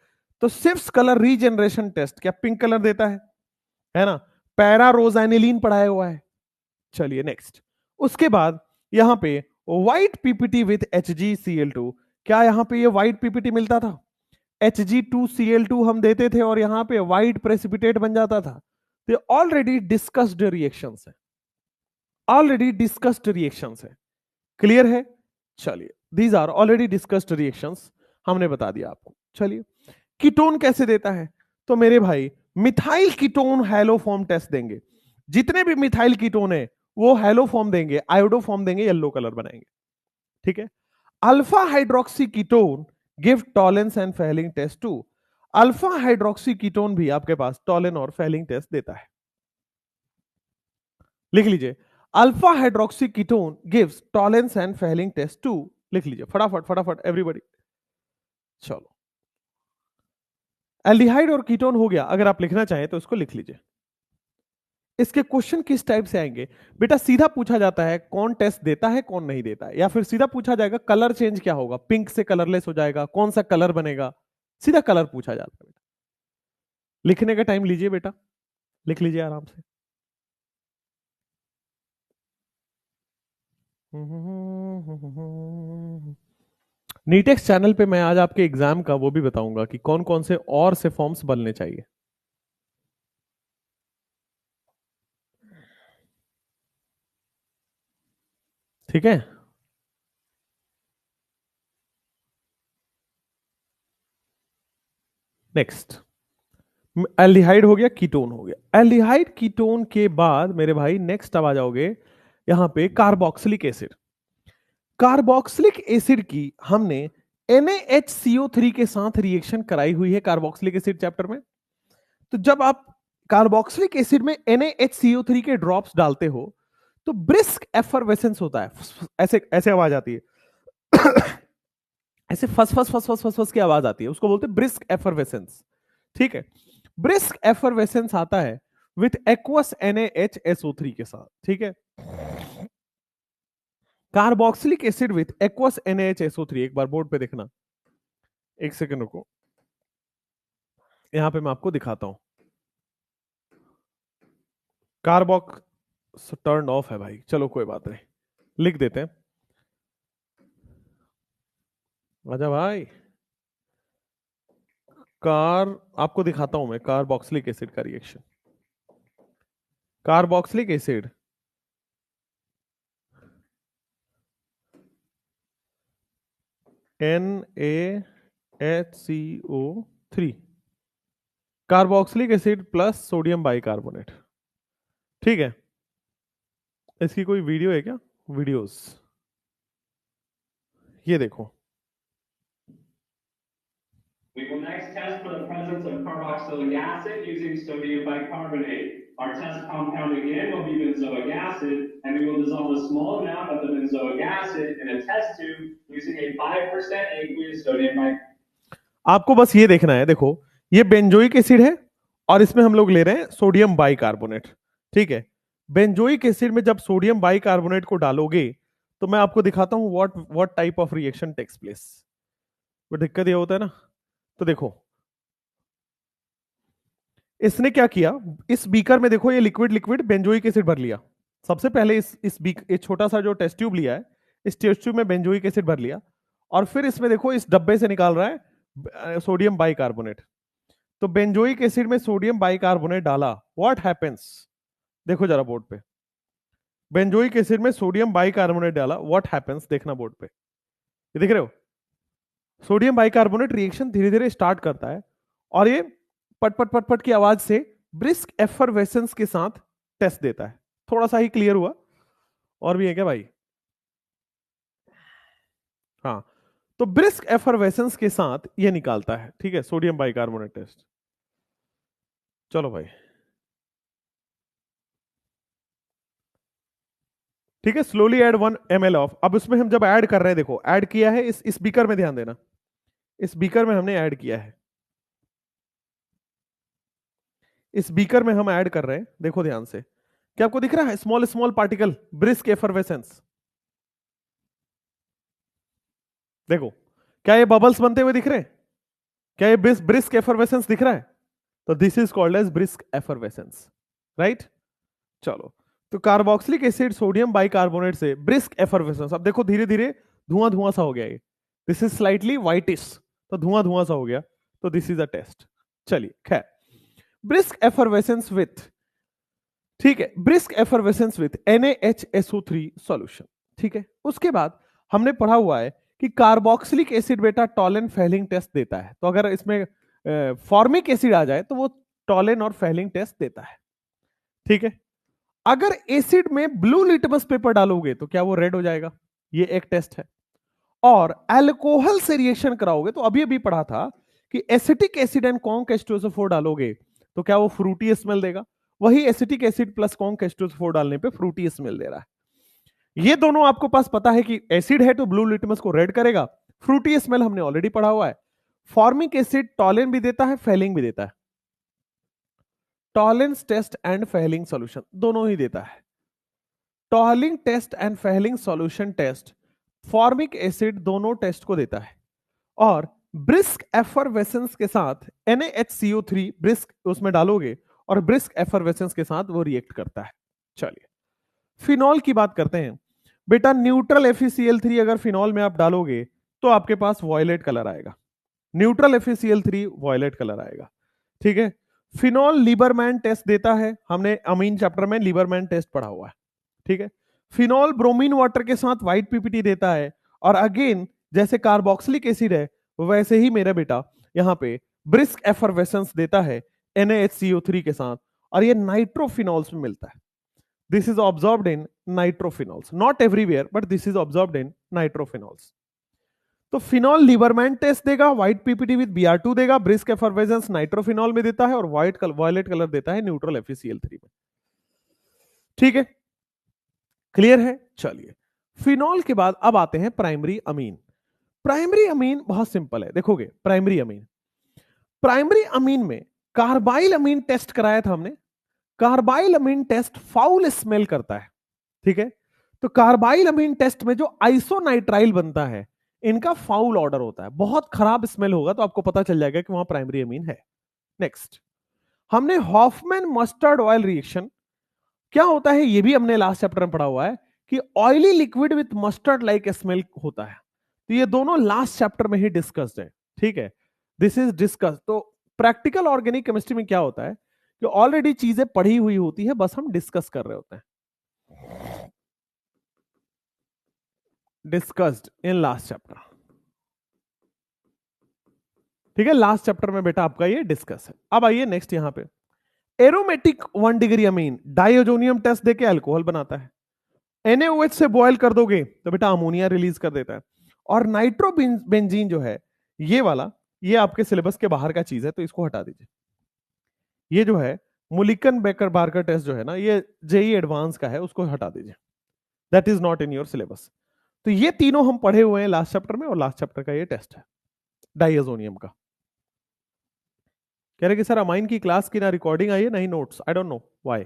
तो सिप्स कलर रीजनरेशन टेस्ट क्या पिंक कलर देता है ना, पैरा रोजानिलीन पढ़ाया हुआ है। चलिए नेक्स्ट, उसके बाद यहां पे व्हाइट पीपीटी विथ HgCl2, क्या यहां पे ये व्हाइट पीपीटी मिलता था, Hg2Cl2 हम देते थे और यहां पे व्हाइट प्रेसिपिटेट बन जाता था। तो ऑलरेडी डिस्कस्ड रिएक्शंस है, ऑलरेडी डिस्कस्ड रिएक्शंस है, क्लियर है। चलिए, these are already discussed reactions, हमने बता दिया आपको। चलिए, कीटोन कैसे देता है, तो मेरे भाई मिथाइल कीटोन हैलोफॉर्म टेस्ट देंगे, जितने भी मिथाइल कीटोन है वो हैलोफॉर्म देंगे, आयोडोफॉर्म देंगे, येलो कलर बनाएंगे। ठीक है, alpha hydroxy ketone give Tollens and Fehling test too, alpha hydroxy ketone भी आपके पास टॉलेन और फेहलिंग टेस्ट देता है, लिख लीजिए, alpha hydroxy ketone gives Tollens and Fehling test too, लिख लीजिए फटाफट फटाफट एवरीबॉडी। चलो, एल्डिहाइड और कीटोन हो गया, अगर आप लिखना चाहें तो इसको लिख लीजिए। इसके क्वेश्चन किस टाइप से आएंगे बेटा? सीधा पूछा जाता है कौन टेस्ट देता है कौन नहीं देता है, या फिर सीधा पूछा जाएगा कलर चेंज क्या होगा, पिंक से कलरलेस हो जाएगा, कौन सा कलर बनेगा, सीधा कलर पूछा जाता है बेटा। लिखने का टाइम लीजिए बेटा, लिख लीजिए आराम से। नीटेक्स चैनल पे मैं आज आपके एग्जाम का वो भी बताऊंगा कि कौन कौन से और से फॉर्म्स बनने चाहिए। ठीक है, नेक्स्ट एल्डिहाइड हो गया, कीटोन हो गया। एल्डिहाइड कीटोन के बाद मेरे भाई नेक्स्ट अब आ जाओगे यहां पे कार्बोक्सिलिक एसिड। कार्बोक्सिलिक एसिड की हमने NaHCO3 के साथ रिएक्शन कराई हुई है कार्बोक्सिलिक एसिड चैप्टर में। तो जब आप कार्बोक्सिलिक एसिड में NaHCO3 के ड्रॉप्स डालते हो तो ब्रिस्क एफरवेसेंस होता है, ऐसे ऐसे आवाज आती है ऐसे फस फस फस फस फस फस की आवाज आती है, उसको बोलते हैं ब्रिस्क एफरवेसेंस। ठीक है, ब्रिस्क एफरवेसेंस आता है विथ एक्वस NaHSO3 के साथ। ठीक है, carboxylic acid with aqueous NaHSO3, एक बार बोर्ड पे देखना, एक सेकंड रुको, यहां पे मैं आपको दिखाता हूं। कार्बोक्स टर्न ऑफ है भाई, चलो कोई बात नहीं, लिख देते हैं। आजा भाई, आपको दिखाता हूं मैं कार्बोक्सिलिक एसिड का reaction. Carboxylic acid NaHCO3, carboxylic acid plus sodium bicarbonate. ठीक है, इसकी कोई वीडियो है क्या? वीडियोस ये देखो। We will next test for the presence of carboxylic acid using sodium bicarbonate. Our test compound again will be benzoic acid, and we will dissolve a small amount of the benzoic acid in a test tube using a 5% aqueous sodium bicarbonate. आपको बस ये देखना है, देखो ये benzoic acid है और इसमें हम लोग ले रहे हैं सोडियम बाइकार्बोनेट। ठीक है, बेंजोइक एसिड में जब सोडियम बाइकार्बोनेट को डालोगे तो मैं आपको दिखाता हूं what type of reaction takes place. वो दिक्कत ये होता है ना, तो देखो इसने क्या किया, इस बीकर में देखो ये लिक्विड लिक्विड बेंजोइक एसिड भर लिया। सबसे पहले इस छोटा सा जो टेस्ट ट्यूब लिया है, इस टेस्ट ट्यूब में बेंजोइक एसिड भर लिया, और फिर इसमें देखो इस डब्बे से निकाल रहा है सोडियम बाइकार्बोनेट। तो बेंजोइक एसिड में सोडियम बाइकार्बोनेट डाला, व्हाट हैपेंस, देखो जरा बोर्ड पे, बेंजोइक एसिड में सोडियम बाइकार्बोनेट डाला, व्हाट हैपेंस, देखना बोर्ड पे, ये देख रहे हो, सोडियम बाइकार्बोनेट रिएक्शन धीरे धीरे स्टार्ट करता है और ये पट पट पट पट की आवाज से ब्रिस्क एफरवेसेंस के साथ टेस्ट देता है। थोड़ा सा ही क्लियर हुआ, और भी है क्या भाई? हाँ, तो ब्रिस्क एफरवेसेंस के साथ ये निकालता है। ठीक है, सोडियम बाइकार्बोनेट टेस्ट। चलो भाई, ठीक है, स्लोली ऐड 1 ml ऑफ, अब उसमें हम जब ऐड कर रहे हैं, देखो ऐड किया है इस बीकर में, ध्यान देना, इस बीकर में हमने ऐड किया है, इस बीकर में हम ऐड कर रहे हैं, देखो ध्यान से, क्या आपको दिख रहा है small small particle, brisk effervescence, देखो क्या ये बबल्स बनते हुए दिख रहे हैं? क्या ये ब्रिस्क एफरवेसेंस दिख रहा है? तो this is called as brisk effervescence, right. चलो, तो कार्बोक्सिलिक एसिड सोडियम बाइकार्बोनेट से ब्रिस्क एफरवेसेंस, अब देखो धीरे धीरे धुआं धुआं सा हो गया ये, दिस इज स्लाइटली व्हाइटिश, तो धुआं धुआं सा हो गया, तो दिस इज अ टेस्ट। चलिए खैर, ब्रिस्क एफरवेसेंस विथ, ठीक है, brisk effervescence with NaHSO3 solution. ठीक है, उसके बाद हमने पढ़ा हुआ है कि कार्बोक्सिलिक एसिड बेटा टॉलेन फेलिंग टेस्ट देता है, तो अगर इसमें फॉर्मिक एसिड आ जाए तो वो टॉलेन और फेलिंग टेस्ट देता है। ठीक है, अगर एसिड में ब्लू लिटमस पेपर डालोगे तो क्या वो रेड हो जाएगा, ये एक टेस्ट है। और अल्कोहल से रिएक्शन कराओगे तो अभी अभी पढ़ा था कि acetic acid and conc H2SO4 डालोगे तो क्या वो फ्रूटी स्मेल देगा, वही acetic acid plus conc H2SO4 डालने पे फ्रूटी स्मेल दे रहा है। ये दोनों आपको पास पता है कि एसिड है तो ब्लू लिटमस को रेड करेगा, फ्रूटी स्मेल हमने ऑलरेडी पढ़ा हुआ है, फॉर्मिक एसिड टॉलेन भी देता है, फेलिंग भी देता है। Tollens test and Fehling solution दोनों ही देता है। Tollens test and Fehling solution test formic acid दोनों टेस्ट को देता है, और ब्रिस्क एफरवेसेंस के साथ NaHCO3 ब्रिस्क उसमें डालोगे और ब्रिस्क एफरवेसेंस के साथ वो रिएक्ट करता है। चलिए फिनॉल की बात करते हैं। बेटा न्यूट्रल FeCl3 अगर फिनॉल में आप डालोगे तो आपके पास वॉयलेट कलर आएगा। न्यूट्रल FeCl3 वॉयलेट कलर आएगा, ठीक है। फिनॉल लीबरमैन टेस्ट देता है, हमने अमीन चैप्टर में लीबरमैन टेस्ट पढ़ा हुआ है, ठीक है। फिनॉल ब्रोमीन वाटर के साथ व्हाइट PPT देता है, और अगेन जैसे कार्बोक्सिलिक एसिड है वैसे ही मेरा बेटा यहां पे ब्रिस्क एफरवेसेंस देता है NaHCO3 के साथ, और ये नाइट्रोफिनॉल्स में मिलता है। This is observed in nitrophenols, not everywhere but this is observed in nitrophenols. तो फिनॉल लीबरमैन टेस्ट देगा, व्हाइट PPT विद Br2 देगा, ब्रिस्क एफरवेसेंस नाइट्रोफिनॉल में देता है, और वॉयलेट कलर देता है न्यूट्रल FeCl3 में, ठीक है। क्लियर है। चलिए फिनॉल के बाद अब आते हैं प्राइमरी अमीन। प्राइमरी अमीन बहुत सिंपल है, देखोगे प्राइमरी अमीन में कार्बाइल अमीन टेस्ट कराया था हमने। कार्बाइल अमीन टेस्ट फाउल स्मेल करता है, ठीक है। तो कार्बाइल अमीन टेस्ट में जो आइसोनाइट्राइल बनता है इनका फाउल ऑर्डर होता है, बहुत खराब स्मेल होगा, तो आपको पता चल जाएगा कि वहां प्राइमरी अमीन है। नेक्स्ट हमने हॉफमैन मस्टर्ड ऑयल रिएक्शन क्या होता है ये भी हमने लास्ट चैप्टर में पढ़ा हुआ है कि oily liquid with mustard like smell होता है। तो ये दोनों लास्ट चैप्टर में ही डिस्कस्ड है, ठीक है। This is discuss. तो प्रैक्टिकल ऑर्गेनिक केमिस्ट्री में क्या होता है कि ऑलरेडी चीजें पढ़ी हुई होती है, बस हम डिस्कस कर रहे होते हैं। डिस्कस्ड इन लास्ट चैप्टर, ठीक है। लास्ट चैप्टर में बेटा आपका ये डिस्कस है। अब आइए नेक्स्ट यहां पे एरोमेटिक 1 डिग्री अमीन डाइओजोनियम टेस्ट देके अल्कोहल बनाता है। NaOH से बॉयल कर दोगे तो बेटा अमोनिया रिलीज कर देता है। और नाइट्रोबेंजीन जो है ये वाला, ये आपके सिलेबस के बाहर का चीज है, तो इसको हटा दीजिए। ये जो है मुलिकन बेकर बार्कर टेस्ट जो है ना, ये JEE एडवांस का है, उसको हटा दीजिए, that is not in your syllabus. तो ये तीनों हम पढ़े हुए हैं लास्ट चैप्टर में, और लास्ट चैप्टर का ये टेस्ट है डाइएजोनियम का। कह रहे कि सर अमाइन की क्लास की ना रिकॉर्डिंग आई है ना ही notes, I don't know why,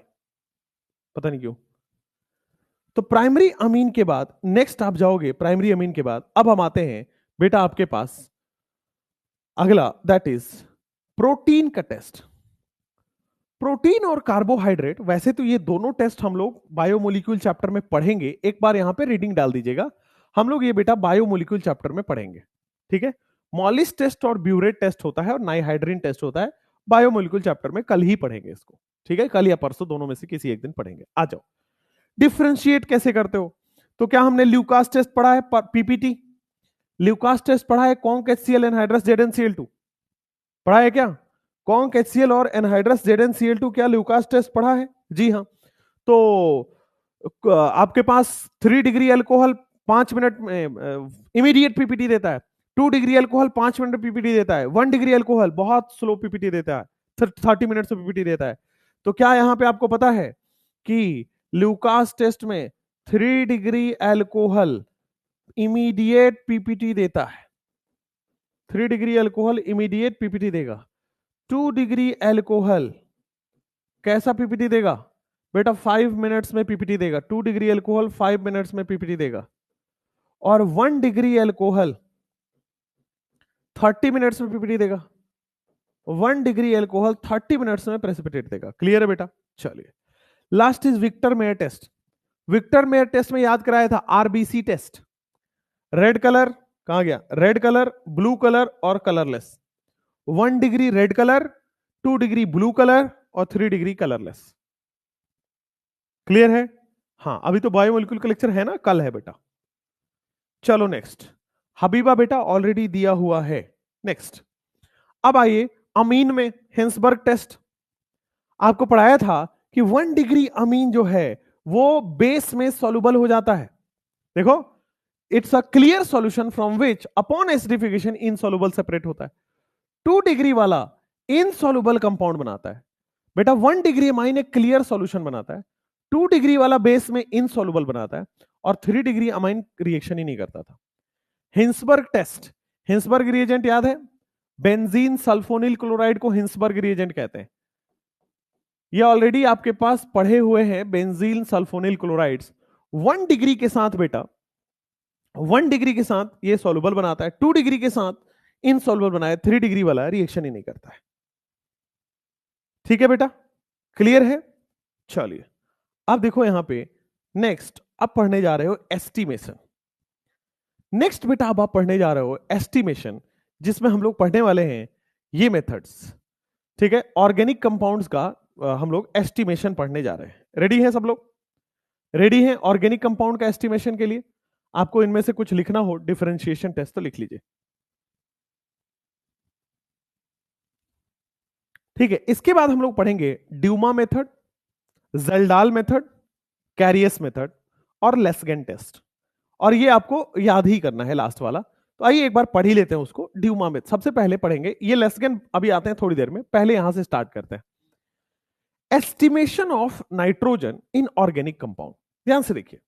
पता नहीं क्यों। तो प्राइमरी अमीन के बाद नेक्स्ट आप जाओगे, प्राइमरी अमीन के बाद अब हम आते हैं बेटा आपके पास अगला, दैट इज प्रोटीन का टेस्ट। प्रोटीन और कार्बोहाइड्रेट, वैसे तो ये दोनों टेस्ट हम लोग बायोमोलिक्यूल चैप्टर में पढ़ेंगे, एक बार यहां पे रीडिंग डाल दीजिएगा। हम लोग ये बेटा बायोमोलिक्यूल चैप्टर में पढ़ेंगे, ठीक है। मॉलिस टेस्ट और ब्यूरेट टेस्ट होता है, और नाइहाइड्रीन टेस्ट होता है, बायोमोलिक्यूल चैप्टर में कल ही पढ़ेंगे इसको, ठीक है। कल या परसों दोनों में से किसी एक दिन पढ़ेंगे। आ जाओ डिफरेंशिएट कैसे करते हो। तो क्या हमने ल्यूकास टेस्ट पढ़ा है, PPT ल्यूकास टेस्ट पढ़ा है, कॉन्क HCl एनहाइड्रस ZnCl2 पढ़ा है क्या? कॉन्क HCl और एनहाइड्रस ZnCl2 क्या ल्यूकास टेस्ट पढ़ा है? जी हाँ। तो आपके पास 3 डिग्री अल्कोहल 5 मिनट में इमीडिएट PPT देता है, 2 डिग्री अल्कोहल 5 मिनट में PPT देता है, 1 डिग्री अल्कोहल बहुत स्लो PPT देता है, 30 मिनट में PPT देता है। तो क्या यहां पे आपको पता है कि ल्यूकास टेस्ट में 3 डिग्री अल्कोहल इमीडिएट PPT देता है, 3 डिग्री अल्कोहल इमीडिएट PPT देगा। 2 डिग्री अल्कोहल कैसा PPT देगा बेटा? 5 मिनट्स में PPT देगा। 2 डिग्री अल्कोहल 5 मिनट्स में PPT देगा। और 1 डिग्री अल्कोहल 30 मिनट्स में PPT देगा। 1 डिग्री अल्कोहल 30 मिनट्स में प्रेसिपिटेट देगा। क्लियर है बेटा? चलिए last is Victor Meyer test. Victor Meyer test में याद कराया था RBC टेस्ट। रेड कलर कहां गया? रेड कलर, ब्लू कलर और colourless. 1 degree red colour, 2 degree blue colour और 3 डिग्री कलरलेस। क्लियर है? हाँ, अभी तो बायोमोलिक्यूल का लेक्चर है ना, कल है बेटा। चलो नेक्स्ट, हबीबा बेटा ऑलरेडी दिया हुआ है। नेक्स्ट अब आइए अमीन में हिंसबर्ग टेस्ट। आपको पढ़ाया था कि 1 डिग्री अमीन जो है वो बेस में सॉल्युबल हो जाता है। देखो it's a clear solution from which upon acidification insoluble separate होता है। 2 डिग्री वाला इनसॉल्युबल कंपाउंड बनाता है बेटा। 1 डिग्री अमाइन एक क्लियर सॉल्यूशन बनाता है, 2 डिग्री वाला बेस में इनसॉल्युबल बनाता है, और 3 डिग्री अमाइन रिएक्शन ही नहीं करता था। हिंसबर्ग टेस्ट, हिंसबर्ग रिएजेंट याद है? बेंजीन सल्फोनिल क्लोराइड को हिंसबर्ग रिएजेंट कहते हैं। ये ऑलरेडी आपके पास पढ़े हुए हैं बेंजीन सल्फोनिल क्लोराइड्स। 1 डिग्री के साथ बेटा, 1 डिग्री के साथ ये सॉल्युबल बनाता है, 2 डिग्री के साथ इनसॉल्युबल बनाया, 3 डिग्री वाला रिएक्शन ही नहीं करता है। ठीक है बेटा, क्लियर है? चलिए अब देखो यहां पे नेक्स्ट अब पढ़ने जा रहे हो एस्टिमेशन। नेक्स्ट बेटा अब आप पढ़ने जा रहे हो एस्टिमेशन, जिसमें हम लोग पढ़ने वाले हैं ये मेथड्स। ठीक है, ऑर्गेनिक कंपाउंड्स का हम लोग एस्टिमेशन पढ़ने जा रहे हैं। रेडी है सब लोग? रेडी है ऑर्गेनिक कंपाउंड का एस्टिमेशन के लिए? आपको इनमें से कुछ लिखना हो डिफरेंशिएशन टेस्ट तो लिख लीजिए। ठीक है, इसके बाद हम लोग पढ़ेंगे ड्यूमा मेथड, ज़ेल्डाल मेथड, कैरियस मेथड और लेस्गेन टेस्ट। और ये आपको याद ही करना है लास्ट वाला। तो आइए एक बार पढ़ ही लेते हैं उसको। ड्यूमा मेथड सबसे पहले पढ़ेंगे, ये लेस्गेन अभी आते हैं थोड़ी देर में, पहले यहां से स्टार्ट करते हैं। Estimation of nitrogen in organic compound. ध्यान से देखिए,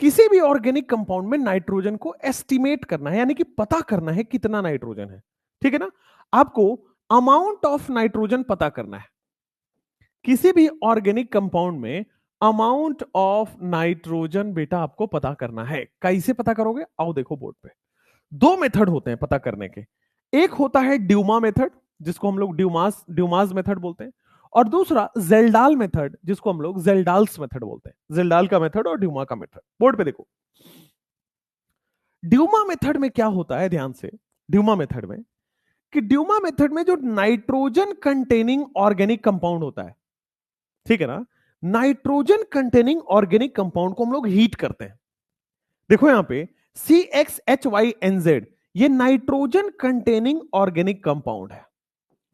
किसी भी ऑर्गेनिक कंपाउंड में नाइट्रोजन को एस्टिमेट करना है, यानी कि पता करना है कितना नाइट्रोजन है। ठीक है ना, आपको अमाउंट ऑफ नाइट्रोजन पता करना है। किसी भी ऑर्गेनिक कंपाउंड में अमाउंट ऑफ नाइट्रोजन बेटा आपको पता करना है। कैसे पता करोगे? आओ देखो बोर्ड पे। 2 मेथड होते हैं पता करने के। एक होता है ड्यूमा मेथड, जिसको हम लोग ड्यूमास मेथड बोलते हैं, और दूसरा जेल्डाल मेथड, जिसको हम लोग जेल्डाल्स मेथड बोलते हैं। जेल्डाल का मेथड और ड्यूमा का मेथड। बोर्ड पे देखो, ड्यूमा मेथड में क्या होता है, ध्यान से। ड्यूमा मेथड में कि ड्यूमा मेथड में जो नाइट्रोजन कंटेनिंग ऑर्गेनिक कंपाउंड होता है, ठीक है ना, नाइट्रोजन कंटेनिंग ऑर्गेनिक कंपाउंड को हम लोग हीट करते हैं। देखो यहां पे CXHYNZ, ये नाइट्रोजन कंटेनिंग ऑर्गेनिक कंपाउंड है।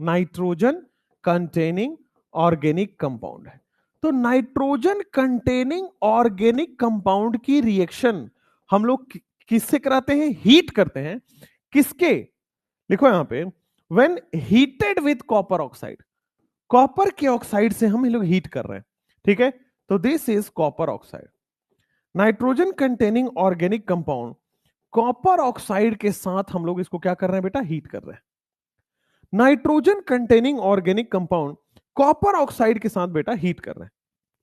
नाइट्रोजन कंटेनिंग ऑर्गेनिक कंपाउंड है। तो नाइट्रोजन कंटेनिंग ऑर्गेनिक कंपाउंड की रिएक्शन हम लोग किससे कराते हैं? हीट करते हैं। किसके? लिखो यहां पे, when heated with copper oxide. Copper के ऑक्साइड से हम लोग हीट कर रहे हैं। ठीक है, तो this is copper oxide. Nitrogen containing organic compound copper oxide के साथ हम लोग इसको क्या कर रहे हैं बेटा? हीट कर रहे हैं। Nitrogen containing organic compound copper oxide के साथ बेटा हीट कर रहे हैं।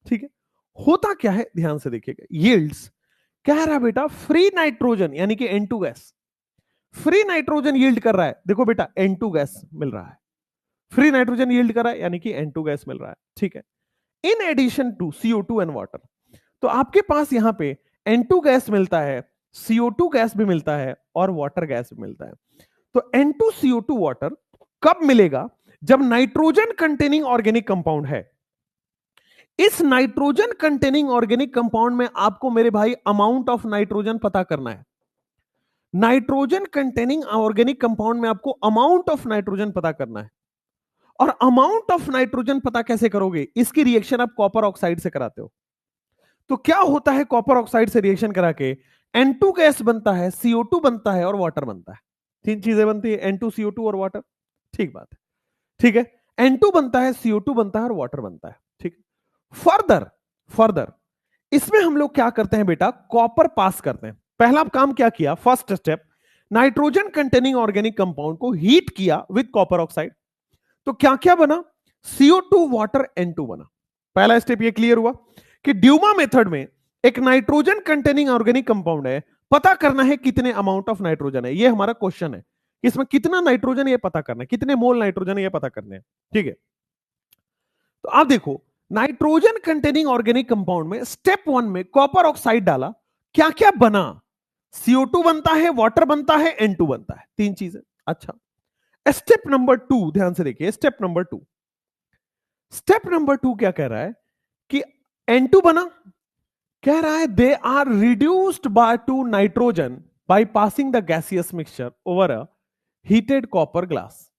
ठीक है, होता क्या है ध्यान से देखिएगा। यील्ड्स कह रहा है बेटा फ्री नाइट्रोजन, यानी कि N2 gas. Free nitrogen yield कर रहा है। देखो बेटा N2 गैस मिल रहा है, फ्री नाइट्रोजन यील्ड कर रहा है, यानी कि N2 गैस मिल रहा है। ठीक है, in addition to CO2 and water. तो आपके पास यहां पे N2 गैस मिलता है, CO2 गैस भी मिलता है और वाटर गैस भी मिलता है। तो N2CO2 वाटर कब मिलेगा? जब नाइट्रोजन कंटेनिंग ऑर्गेनिक कंपाउंड है। इस नाइट्रोजन कंटेनिंग ऑर्गेनिक कंपाउंड में आपको मेरे भाई अमाउंट ऑफ नाइट्रोजन पता करना है। नाइट्रोजन कंटेनिंग ऑर्गेनिक कंपाउंड में आपको अमाउंट ऑफ नाइट्रोजन पता करना है। और अमाउंट ऑफ नाइट्रोजन पता कैसे करोगे? इसकी रिएक्शन आप कॉपर ऑक्साइड से कराते हो। तो क्या होता है कॉपर ऑक्साइड से रिएक्शन करा के? N2 गैस बनता है, CO2 बनता है और वाटर बनता है। 3 चीजें बनती है, N2 CO2 और वाटर। ठीक बात है, ठीक है, N2 बनता है, CO2 बनता है और वाटर बनता है। ठीक, फर्दर इसमें हम लोग क्या करते हैं बेटा? कॉपर पास करते हैं। पहला काम क्या किया? First step, nitrogen containing organic compound को हीट किया विद कॉपर ऑक्साइड। तो क्या क्या बना? CO2 वाटर N2 बना। पहला स्टेप ये क्लियर हुआ कि ड्यूमा मेथड में एक नाइट्रोजन कंटेनिंग ऑर्गेनिक कंपाउंड है, पता करना है कितने अमाउंट ऑफ नाइट्रोजन है। ये हमारा क्वेश्चन है, इसमें कितना नाइट्रोजन है ये पता करना है, कितने मोल नाइट्रोजन है ये पता करने हैं। ठीक है, तो आप देखो नाइट्रोजन कंटेनिंग ऑर्गेनिक कंपाउंड में स्टेप 1 में कॉपर ऑक्साइड डाला, क्या क्या बना? CO2 बनता है, वाटर बनता है, N2 बनता है, 3 चीजें। अच्छा, स्टेप नंबर 2 ध्यान से देखिए। स्टेप नंबर 2 क्या कह रहा है कि N2 बना, कह रहा है they are reduced by to nitrogen by passing the gaseous mixture over a heated copper glass.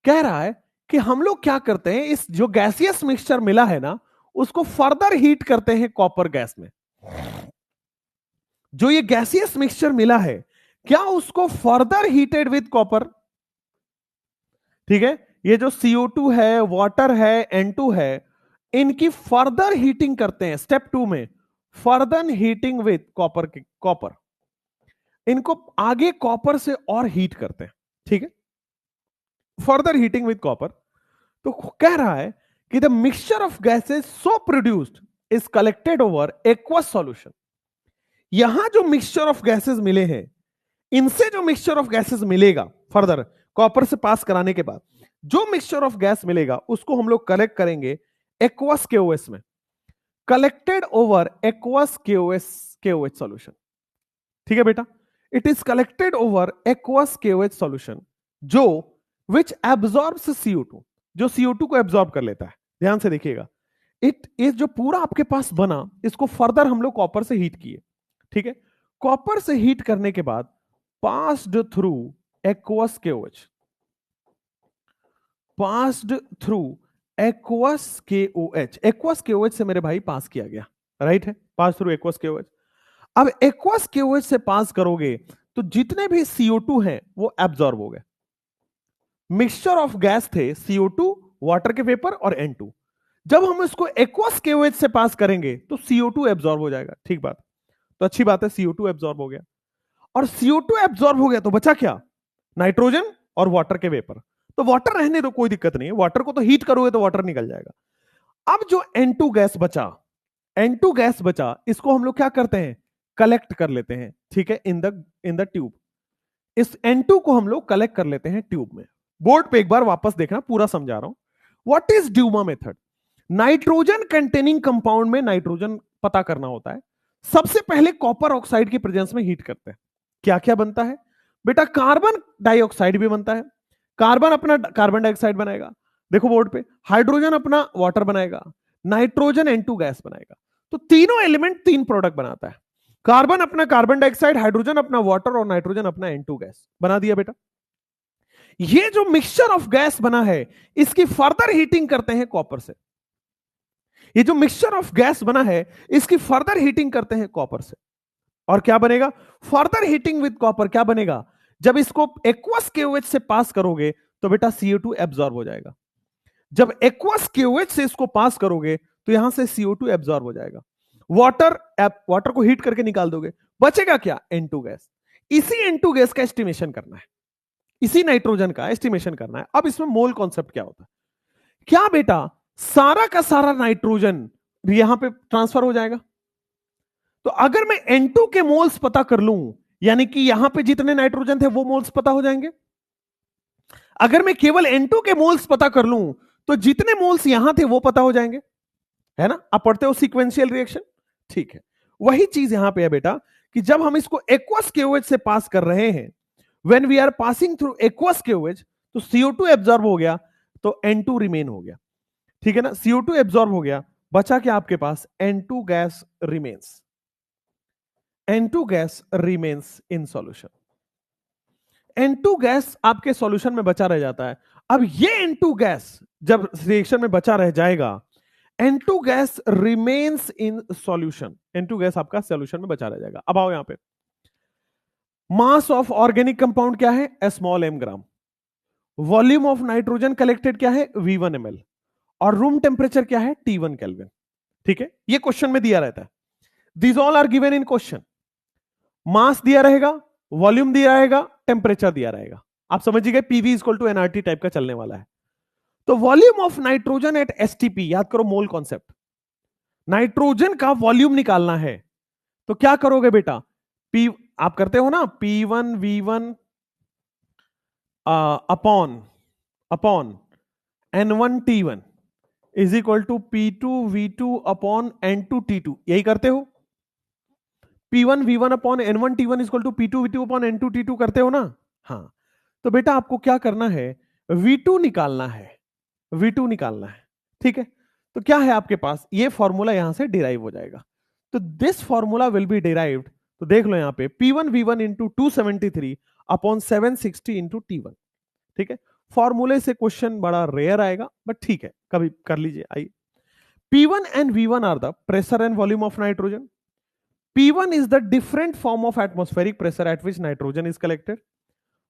कह रहा है कि हम लोग क्या करते हैं, इस जो गैसियस मिक्सचर मिला है ना, उसको फर्दर हीट करते हैं कॉपर गैस में। जो ये गैसियस मिक्सचर मिला है, क्या उसको फर्दर हीटेड विद कॉपर। ठीक है, ये जो CO2 है, वाटर है, N2 है, इनकी फर्दर हीटिंग करते हैं स्टेप 2 में, फर्दर हीटिंग विद कॉपर। इनको आगे कॉपर से और हीट करते हैं। ठीक है, फर्दर हीटिंग विद कॉपर, तो कह रहा है कि the mixture of gases so produced is collected over aqueous solution. यहां जो मिक्सचर ऑफ गैसेस मिले हैं, इनसे जो मिक्सचर ऑफ गैसेस मिलेगा फर्दर कॉपर से पास कराने के बाद, जो मिक्सचर ऑफ गैस मिलेगा उसको हम लोग कलेक्ट करेंगे एक्वस केओएस में, collected over aqueous KOH solution. ठीक है बेटा, it is collected over aqueous KOH solution जो विच एब्जॉर्ब्स CO2, जो CO2 को एब्जॉर्ब कर लेता है। ध्यान से देखिएगा, इस जो पूरा आपके पास बना, इसको फर्दर हम लोग कॉपर से हीट किए। ठीक है, कॉपर से हीट करने के बाद passed through aqueous KOH, passed through aqueous KOH, aqueous KOH से मेरे भाई पास किया गया, राइट है, पास थ्रू एक्वस केओएच। अब एक्वस केओएच से पास करोगे तो जितने भी CO2 हैं वो एब्जॉर्ब हो गए। मिक्सचर ऑफ गैस थे CO2, वाटर के वेपर और N2। जब हम इसको एक्वस केओएच से पास करेंगे तो CO2 एब्जॉर्ब हो जाएगा। ठीक बात, तो अच्छी बात है, CO2 एब्जॉर्ब हो गया, और CO2 एब्जॉर्ब हो गया तो बचा क्या, नाइट्रोजन और वाटर के वेपर। तो वाटर रहने दो, कोई दिक्कत नहीं है, वाटर को तो हीट करोगे तो वाटर निकल जाएगा। अब जो N2 गैस बचा, N2 गैस बचा, इसको हम लोग क्या करते हैं, कलेक्ट कर लेते हैं। ठीक है, इन द ट्यूब, इस N2 को हम लोग कलेक्ट कर लेते हैं ट्यूब में। बोर्ड पे एक बार वापस देखना, पूरा समझा रहा हूं। What is Dumas method? Nitrogen containing compound में नाइट्रोजन पता करना होता है। सबसे पहले कॉपर ऑक्साइड की प्रेजेंस में हीट करते हैं। क्या क्या बनता है बेटा, कार्बन डाइऑक्साइड भी बनता है, कार्बन अपना कार्बन डाइऑक्साइड बनाएगा, देखो बोर्ड पे, हाइड्रोजन अपना वाटर बनाएगा, नाइट्रोजन N2 गैस बनाएगा। तो तीनों एलिमेंट तीन प्रोडक्ट बनाता है, कार्बन अपना कार्बन डाइऑक्साइड, हाइड्रोजन अपना वाटर और नाइट्रोजन अपना N2 गैस बना दिया बेटा। ये जो मिक्सचर ऑफ गैस बना है, इसकी फर्दर हीटिंग करते हैं कॉपर से। ये जो मिक्सचर ऑफ गैस बना है, इसकी फर्दर हीटिंग करते हैं कॉपर से, और क्या बनेगा, फर्दर हीटिंग विद कॉपर क्या बनेगा, जब इसको एक्वस केओएच से पास करोगे तो बेटा CO2 एब्जॉर्ब हो जाएगा। जब एक्वस केओएच से इसको पास करोगे तो यहां से CO2 एब्जॉर्ब हो जाएगा। वाटर को हीट करके निकाल दोगे, बचेगा क्या, N2 गैस। इसी N2 गैस का एस्टिमेशन करना है, इसी नाइट्रोजन का एस्टिमेशन करना है। अब इसमें मोल कॉन्सेप्ट क्या होता है, क्या बेटा सारा का सारा नाइट्रोजन यहां पे ट्रांसफर हो जाएगा। तो अगर मैं N2 के मोल्स पता कर लूं, यानी कि यहां पे जितने नाइट्रोजन थे वो मोल्स पता हो जाएंगे। अगर मैं केवल N2 के मोल्स पता कर लूं तो जितने मोल्स यहां थे वो पता हो जाएंगे, है ना। आप पढ़ते हो सीक्वेंशियल रिएक्शन, ठीक है। वही चीज यहां पे है बेटा, कि जब हम इसको एक्वस केओएच से पास कर रहे हैं, when we are passing through aqueous KOH, तो CO2 एब्जॉर्ब हो गया तो N2 रिमेन हो गया। ठीक है ना, CO2 एब्जॉर्ब हो गया, बचा क्या आपके पास, N2 gas remains, N2 gas remains in solution. N2 gas आपके सॉल्यूशन में बचा रह जाता है। अब ये N2 गैस जब रिएक्शन में बचा रह जाएगा, N2 gas remains in solution, N2 gas आपका सॉल्यूशन में बचा रह जाएगा। अब आओ यहां पे, मास ऑफ ऑर्गेनिक कंपाउंड क्या है, small m gram, volume of nitrogen collected क्या है, V1 ml, और रूम टेम्परेचर क्या है, T1 केल्विन। ठीक है, ये क्वेश्चन में दिया रहता है, these all are given in question. Mass दिया रहेगा, वॉल्यूम दिया रहेगा, टेम्परेचर दिया रहेगा। आप समझिए PV equal to NRT type का चलने वाला है। तो volume of nitrogen at STP, याद करो मोल कॉन्सेप्ट, नाइट्रोजन का वॉल्यूम निकालना है तो क्या करोगे बेटा, P आप करते हो ना, P1 V1 upon N1 T1 is equal to P2 V2 upon N2 T2, यही करते हो। P1 V1 upon N1 T1 is equal to P2 V2 upon N2 T2 करते हो ना। हाँ, तो बेटा आपको क्या करना है, V2 निकालना है, V2 निकालना है। ठीक है, तो क्या है आपके पास, ये फॉर्मूला यहां से डिराइव हो जाएगा। तो this formula will be derived, तो देख लो यहां पे P1 V1 into 273 upon 760 into T1। ठीक है, फॉर्मूले से क्वेश्चन बड़ा रेयर आएगा, बट ठीक है, कभी कर लीजिए। आइए, P1 and V1 are the pressure and volume of nitrogen. P1 is the different form of atmospheric pressure at which nitrogen is collected.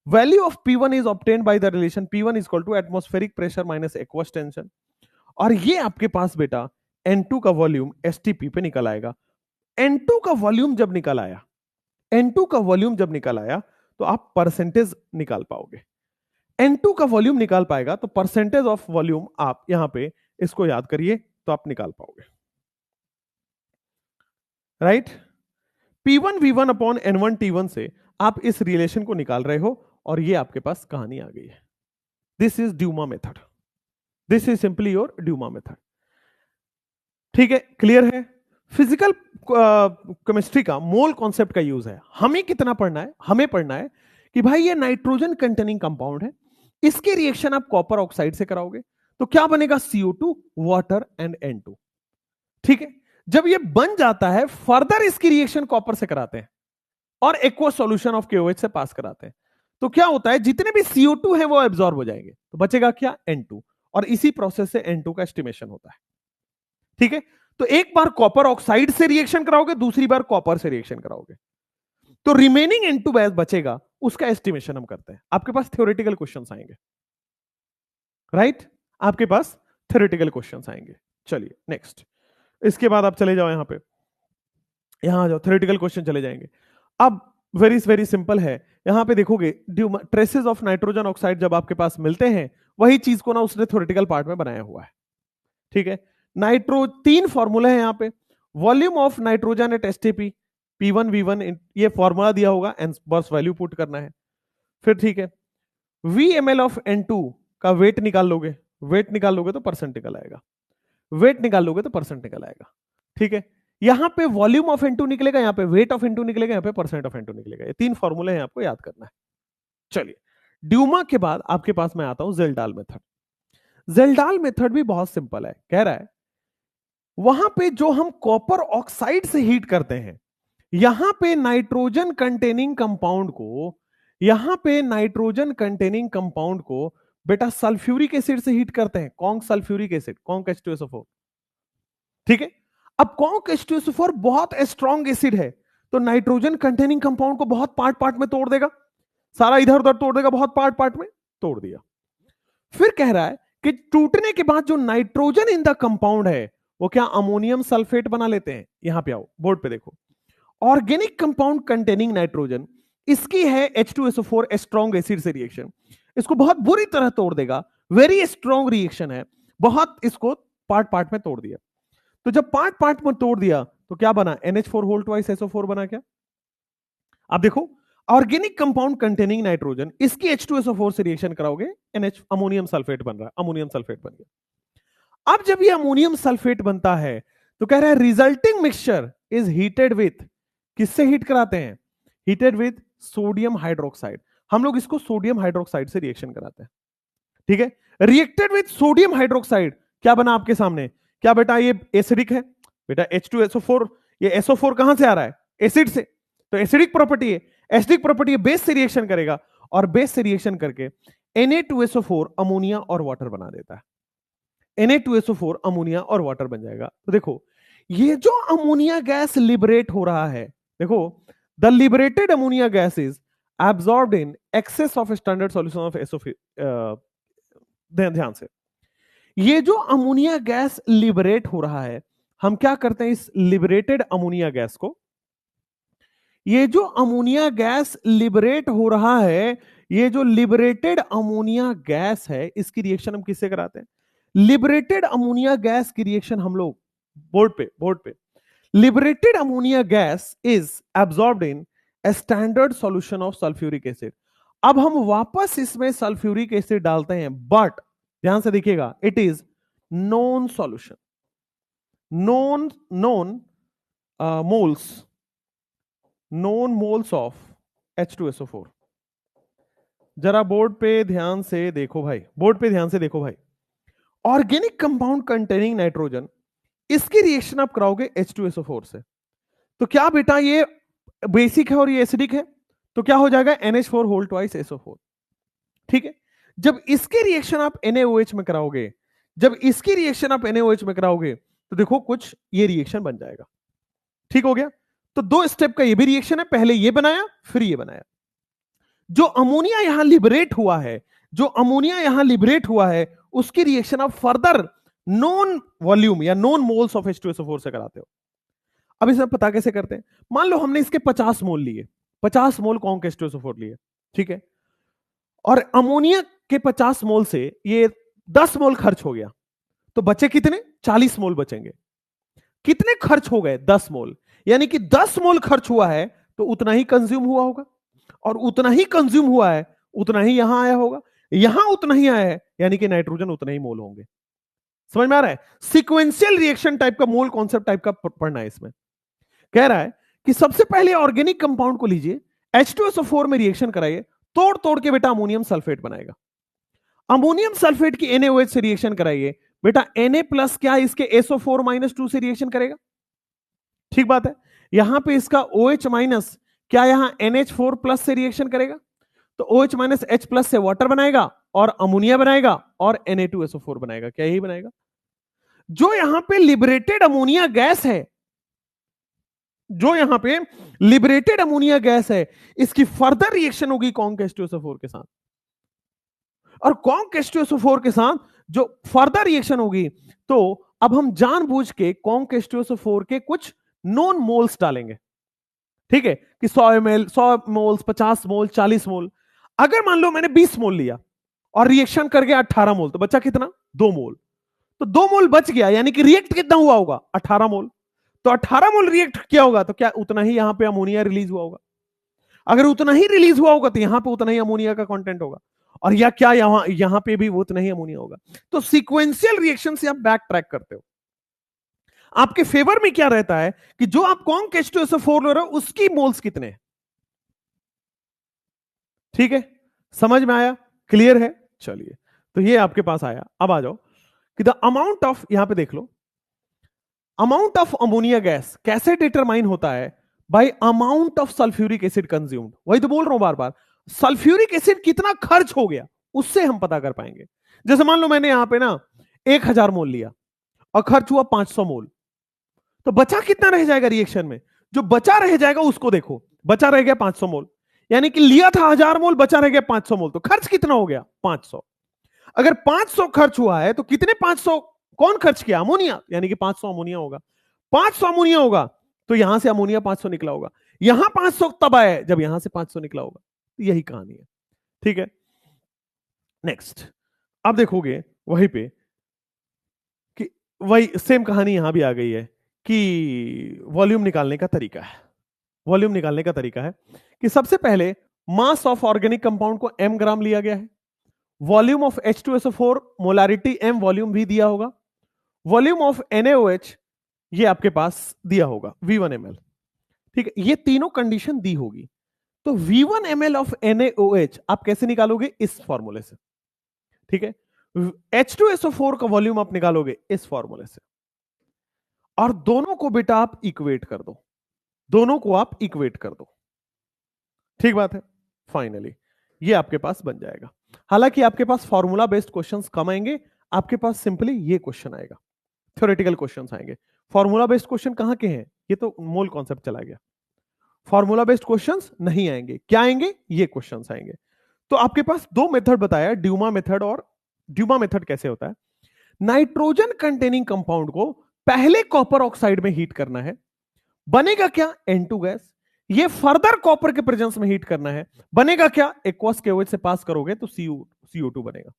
Value of P1 is obtained by the relation P1 is equal to atmospheric pressure minus aqueous tension. और ये आपके पास बेटा N2 का volume STP पे निकल आएगा। N2 का volume जब निकल आया, N2 का वॉल्यूम जब निकल आया तो आप परसेंटेज निकाल पाओगे। N2 का वॉल्यूम निकाल पाएगा तो परसेंटेज ऑफ वॉल्यूम आप यहां पे इसको याद करिए तो आप निकाल पाओगे, right. P1 V1 upon N1 T1 से आप इस रिलेशन को निकाल रहे हो और ये आपके पास कहानी आ गई है। This is Dumas method, this is simply your Dumas method. ठीक है, क्लियर है। फिजिकल केमिस्ट्री का मोल कॉन्सेप्ट का यूज है। हमें कितना पढ़ना है, हमें पढ़ना है कि भाई ये नाइट्रोजन कंटेनिंग कंपाउंड है, इसके रिएक्शन आप कॉपर ऑक्साइड से कराओगे तो क्या बनेगा, CO2 वाटर एंड N2। ठीक है, जब ये बन जाता है फर्दर इसकी रिएक्शन कॉपर से कराते हैं और एक्वा सॉल्यूशन ऑफ KOH से पास कराते हैं, तो क्या होता है जितने भी CO2 है वो एब्जॉर्ब हो जाएंगे, तो बचेगा क्या, N2। और इसी प्रोसेस से N2 का एस्टिमेशन होता है। ठीक है, तो एक बार कॉपर ऑक्साइड से रिएक्शन कराओगे, दूसरी बार कॉपर से रिएक्शन कराओगे, तो रिमेनिंग N2 बैच बचेगा, उसका एस्टिमेशन हम करते हैं। आपके पास थ्योरेटिकल क्वेश्चंस आएंगे, राइट, आपके पास थ्योरेटिकल क्वेश्चंस आएंगे। चलिए नेक्स्ट, इसके बाद आप चले जाओ यहां पे, यहां आ जाओ, थ्योरेटिकल क्वेश्चन चले जाएंगे। अब वेरी वेरी सिंपल है, यहां पे देखोगे ट्रेसेस ऑफ नाइट्रोजन ऑक्साइड जब आपके पास मिलते हैं, वही चीज को ना उसने थ्योरेटिकल पार्ट में बनाया हुआ है। ठीक है, नाइट्रो 3 फॉर्मूले हैं यहां पे, volume of nitrogen eight STP P1 V1, ये फॉर्मूला दिया होगा एंड बस वैल्यू पुट करना है। फिर ठीक है, VmL ऑफ N2 का वेट निकाल लोगे, वेट निकाल लोगे तो परसेंट निकल आएगा, वेट निकाल लोगे तो परसेंट निकल आएगा। ठीक है, यहां पे वॉल्यूम ऑफ N2 निकलेगा, यहां पे वेट ऑफ N2 निकलेगा, यहां पे परसेंट ऑफ N2 निकलेगा। ये 3 फॉर्मूले हैं, आपको याद करना है। चलिए, ड्यूमा के बाद आपके पास मैं आता हूं जेल्डाल मेथड। जेल्डाल मेथड भी बहुत सिंपल है, कह रहा है वहां पे जो हम कॉपर ऑक्साइड से हीट करते हैं, यहां पे नाइट्रोजन कंटेनिंग कंपाउंड को, यहां पे नाइट्रोजन कंटेनिंग कंपाउंड को बेटा सल्फ्यूरिक एसिड से हीट करते हैं, conc sulphuric acid, conc H2SO4। ठीक है, अब कॉन्क H2SO4 बहुत स्ट्रॉन्ग एसिड है, तो नाइट्रोजन कंटेनिंग कंपाउंड को बहुत पार्ट पार्ट में तोड़ देगा, सारा इधर उधर तोड़ देगा, बहुत पार्ट पार्ट में तोड़ दिया। फिर कह रहा है कि टूटने के बाद जो नाइट्रोजन इन द कंपाउंड है वो क्या अमोनियम सल्फेट बना लेते हैं। यहां पे आओ, बोर्ड पे देखो, ऑर्गेनिक कंपाउंड कंटेनिंग नाइट्रोजन, इसकी है H2SO4 स्ट्रॉन्ग एसिड से रिएक्शन, इसको बहुत बुरी तरह तोड़ देगा, वेरी स्ट्रॉन्ग रिएक्शन है, बहुत इसको पार्ट पार्ट में तोड़ दिया। तो जब पार्ट पार्ट में तोड़ दिया तो क्या बना, NH4 होल ट्वाइस SO4 बना। क्या आप देखो, ऑर्गेनिक कंपाउंड कंटेनिंग नाइट्रोजन, इसकी H2SO4 से रिएक्शन कराओगे, NH अमोनियम सल्फेट बन रहा है, अमोनियम सल्फेट बन गया। अब जब ये अमोनियम सल्फेट बनता है तो कह रहा है resulting mixture is heated with, किससे हीट कराते हैं, हीटेड विथ सोडियम हाइड्रोक्साइड। हम लोग इसको सोडियम हाइड्रोक्साइड से रिएक्शन कराते हैं। ठीक है, रिएक्टेड विथ सोडियम हाइड्रोक्साइड, क्या बना आपके सामने, क्या बेटा ये एसिडिक है, बेटा H2SO4, ये SO4 कहां से आ रहा है, एसिड से, तो एसिडिक प्रॉपर्टी है, एसिडिक प्रॉपर्टी है, बेस से रिएक्शन करेगा और बेस से रिएक्शन करके Na2SO4 अमोनिया और वाटर बना देता है। Na2SO4 अमोनिया और वाटर बन जाएगा। तो देखो, ये जो अमोनिया गैस लिबरेट हो रहा है, देखो, the liberated ammonia gas is absorbed in excess of standard solution of SO4। ध्यान से, ये जो अमोनिया गैस लिबरेट हो रहा है, हम क्या करते हैं इस लिबरेटेड अमोनिया गैस को, ये जो अमोनिया गैस लिबरेट हो रहा है, ये जो लिबरेटेड अमोनिया गैस है, इसकी रिएक्शन हम किससे कराते हैं, लिबरेटेड अमोनिया गैस की रिएक्शन हम लोग, बोर्ड पे, liberated ammonia gas is absorbed in a standard solution of sulphuric acid. अब हम वापस इसमें सल्फ्यूरिक एसिड डालते हैं, बट ध्यान से देखिएगा, it is non solution, non moles of H2SO4। जरा बोर्ड पे ध्यान से देखो भाई, बोर्ड पे ध्यान से देखो भाई, ऑर्गेनिक कंपाउंड कंटेनिंग नाइट्रोजन, इसकी रिएक्शन आप कराओगे H2SO4 से, तो क्या बेटा ये बेसिक है और ये एसिडिक है, तो क्या हो जाएगा NH4 होल ट्वाइस SO4। ठीक है, जब इसकी रिएक्शन आप NaOH में कराओगे, जब इसकी रिएक्शन आप NaOH में कराओगे, तो देखो कुछ ये रिएक्शन बन जाएगा। ठीक हो गया, तो 2 स्टेप का ये भी रिएक्शन है, पहले ये बनाया फिर ये बनाया। जो अमोनिया यहां लिबरेट हुआ है, जो अमोनिया यहां लिबरेट हुआ है, उसकी रिएक्शन आप फर्दर नॉन वॉल्यूम या नॉन मोल्स ऑफ H2SO4 से कराते हो। अब इसे पता कैसे करते हैं, मान लो हमने इसके 50 मोल लिए, 50 मोल कॉन्क H2SO4 लिए, ठीक है, और अमोनिया के 50 मोल से ये 10 मोल खर्च हो गया, तो बचे कितने? 40 मोल बचेंगे। कितने खर्च हो गए? 10 मोल। यानी कि 10 मोल खर्च हुआ है तो उतना ही कंज्यूम हुआ होगा, और उतना ही कंज्यूम हुआ है उतना ही यहां आया होगा, यहां उतना ही आया है, यानी कि नाइट्रोजन उतना ही मोल होंगे। समझ में आ रहा है? सीक्वेंशियल रिएक्शन टाइप का, मोल कॉन्सेप्ट टाइप का पढ़ना है इसमें। कह रहा है कि सबसे पहले ऑर्गेनिक कंपाउंड को लीजिए, H2SO4 में रिएक्शन कराइए, तोड़ तोड़ के बेटा अमोनियम सल्फेट बनाएगा। अमोनियम सल्फेट की NaOH से रिएक्शन कराइए, बेटा Na प्लस क्या इसके SO4-2 से रिएक्शन करेगा। ठीक बात है। यहां पे इसका OH माइनस क्या यहां NH4 प्लस से रिएक्शन करेगा, तो OH माइनस H प्लस से वाटर बनाएगा और अमोनिया बनाएगा और Na2SO4 बनाएगा। क्या यही बनाएगा? जो यहां पे लिबरेटेड अमोनिया गैस है, जो यहां पे लिबरेटेड अमोनिया गैस है, इसकी फर्दर रिएक्शन होगी कॉन्क H2SO4 के साथ, और कॉन्क H2SO4 के साथ जो फर्दर रिएक्शन होगी, तो अब हम जानबूझ के कॉन्क H2SO4 के कुछ नॉन मोल्स डालेंगे। ठीक है, कि 100 ml, 100 मोल्स, 50 मोल, 40 मोल। अगर मान लो मैंने 20 मोल लिया और रिएक्शन कर गया 18 मोल, तो बचा कितना? 2 मोल। तो 2 मोल बच गया, यानी कि रिएक्ट कितना हुआ होगा? 18 मोल। तो 18 मोल रिएक्ट किया होगा तो क्या उतना ही यहां पे अमोनिया रिलीज हुआ होगा? अगर उतना ही रिलीज हुआ होगा तो यहां पे उतना ही अमोनिया का कंटेंट होगा, और या क्या यहां पे भी उतना ही अमोनिया होगा। तो सीक्वेंशियल रिएक्शन से आप बैक ट्रैक करते हो। आपके फेवर में क्या रहता है कि जो आप कॉन्क H2SO4 ले रहे हो उसकी मोल्स कितने हैं। ठीक है, समझ में आया? क्लियर है? चलिए, तो ये आपके पास आया। अब आ जाओ कि द अमाउंट ऑफ, यहां पे देख लो, अमाउंट ऑफ अमोनिया गैस कैसे डिटरमाइन होता है? Bye amount of sulphuric acid consumed. वही तो बोल रहा हूं बार बार, सल्फ्यूरिक एसिड कितना खर्च हो गया उससे हम पता कर पाएंगे। जैसे मान लो मैंने यहां पे ना 1000 मोल लिया और खर्च हुआ 500 मोल, तो बचा कितना रह जाएगा रिएक्शन में? जो बचा रह जाएगा उसको देखो, बचा रह गया 500 मोल, यानी कि लिया था 1000 मोल, बचा रह गया 500 मोल, तो खर्च कितना हो गया? 500। अगर 500 खर्च हुआ है तो कितने 500 कौन खर्च किया? अमोनिया, यानी कि 500 अमोनिया होगा। 500 अमोनिया होगा तो यहां से अमोनिया 500 निकला होगा, यहां 500 तब आए जब यहां से 500 निकला होगा। यही कहानी है। ठीक है, नेक्स्ट। अब देखोगे वहीं पे कि वही सेम कहानी यहां भी आ गई है कि वॉल्यूम निकालने का तरीका है। वॉल्यूम निकालने का तरीका है कि सबसे पहले मास ऑफ ऑर्गेनिक कंपाउंड को m ग्राम लिया गया है, volume of H2SO4 molarity m volume भी दिया होगा, वॉल्यूम ऑफ NaOH ये आपके पास दिया होगा V1 ml। ठीक है, ये तीनों कंडीशन दी होगी। तो V1 ml ऑफ NaOH आप कैसे निकालोगे? इस फॉर्मूले से। ठीक है, H2SO4 का वॉल्यूम आप निकालोगे इस फॉर्मूले से, और दोनों को बेटा आप इक्वेट कर दो, दोनों को आप इक्वेट कर दो। ठीक बात है। फाइनली ये आपके पास बन जाएगा। हालांकि आपके पास फॉर्मूला बेस्ड क्वेश्चंस कम आएंगे, आपके पास सिंपली ये क्वेश्चन आएगा, थ्योरेटिकल क्वेश्चंस आएंगे। फॉर्मूला बेस्ड क्वेश्चन कहां के हैं? ये तो मोल कॉन्सेप्ट चला गया। फॉर्मूला बेस्ड क्वेश्चंस नहीं आएंगे। क्या आएंगे? ये क्वेश्चंस आएंगे। तो आपके पास दो मेथड बताया, ड्यूमा मेथड। और ड्यूमा मेथड कैसे होता है? नाइट्रोजन कंटेनिंग कंपाउंड को पहले कॉपर ऑक्साइड में हीट करना है, बनेगा क्या? N2 gas. ये फर्दर कॉपर के प्रेजेंस में हीट करना है, बनेगा क्या? एक्वस KOH से पास करोगे तो CO2 बनेगा।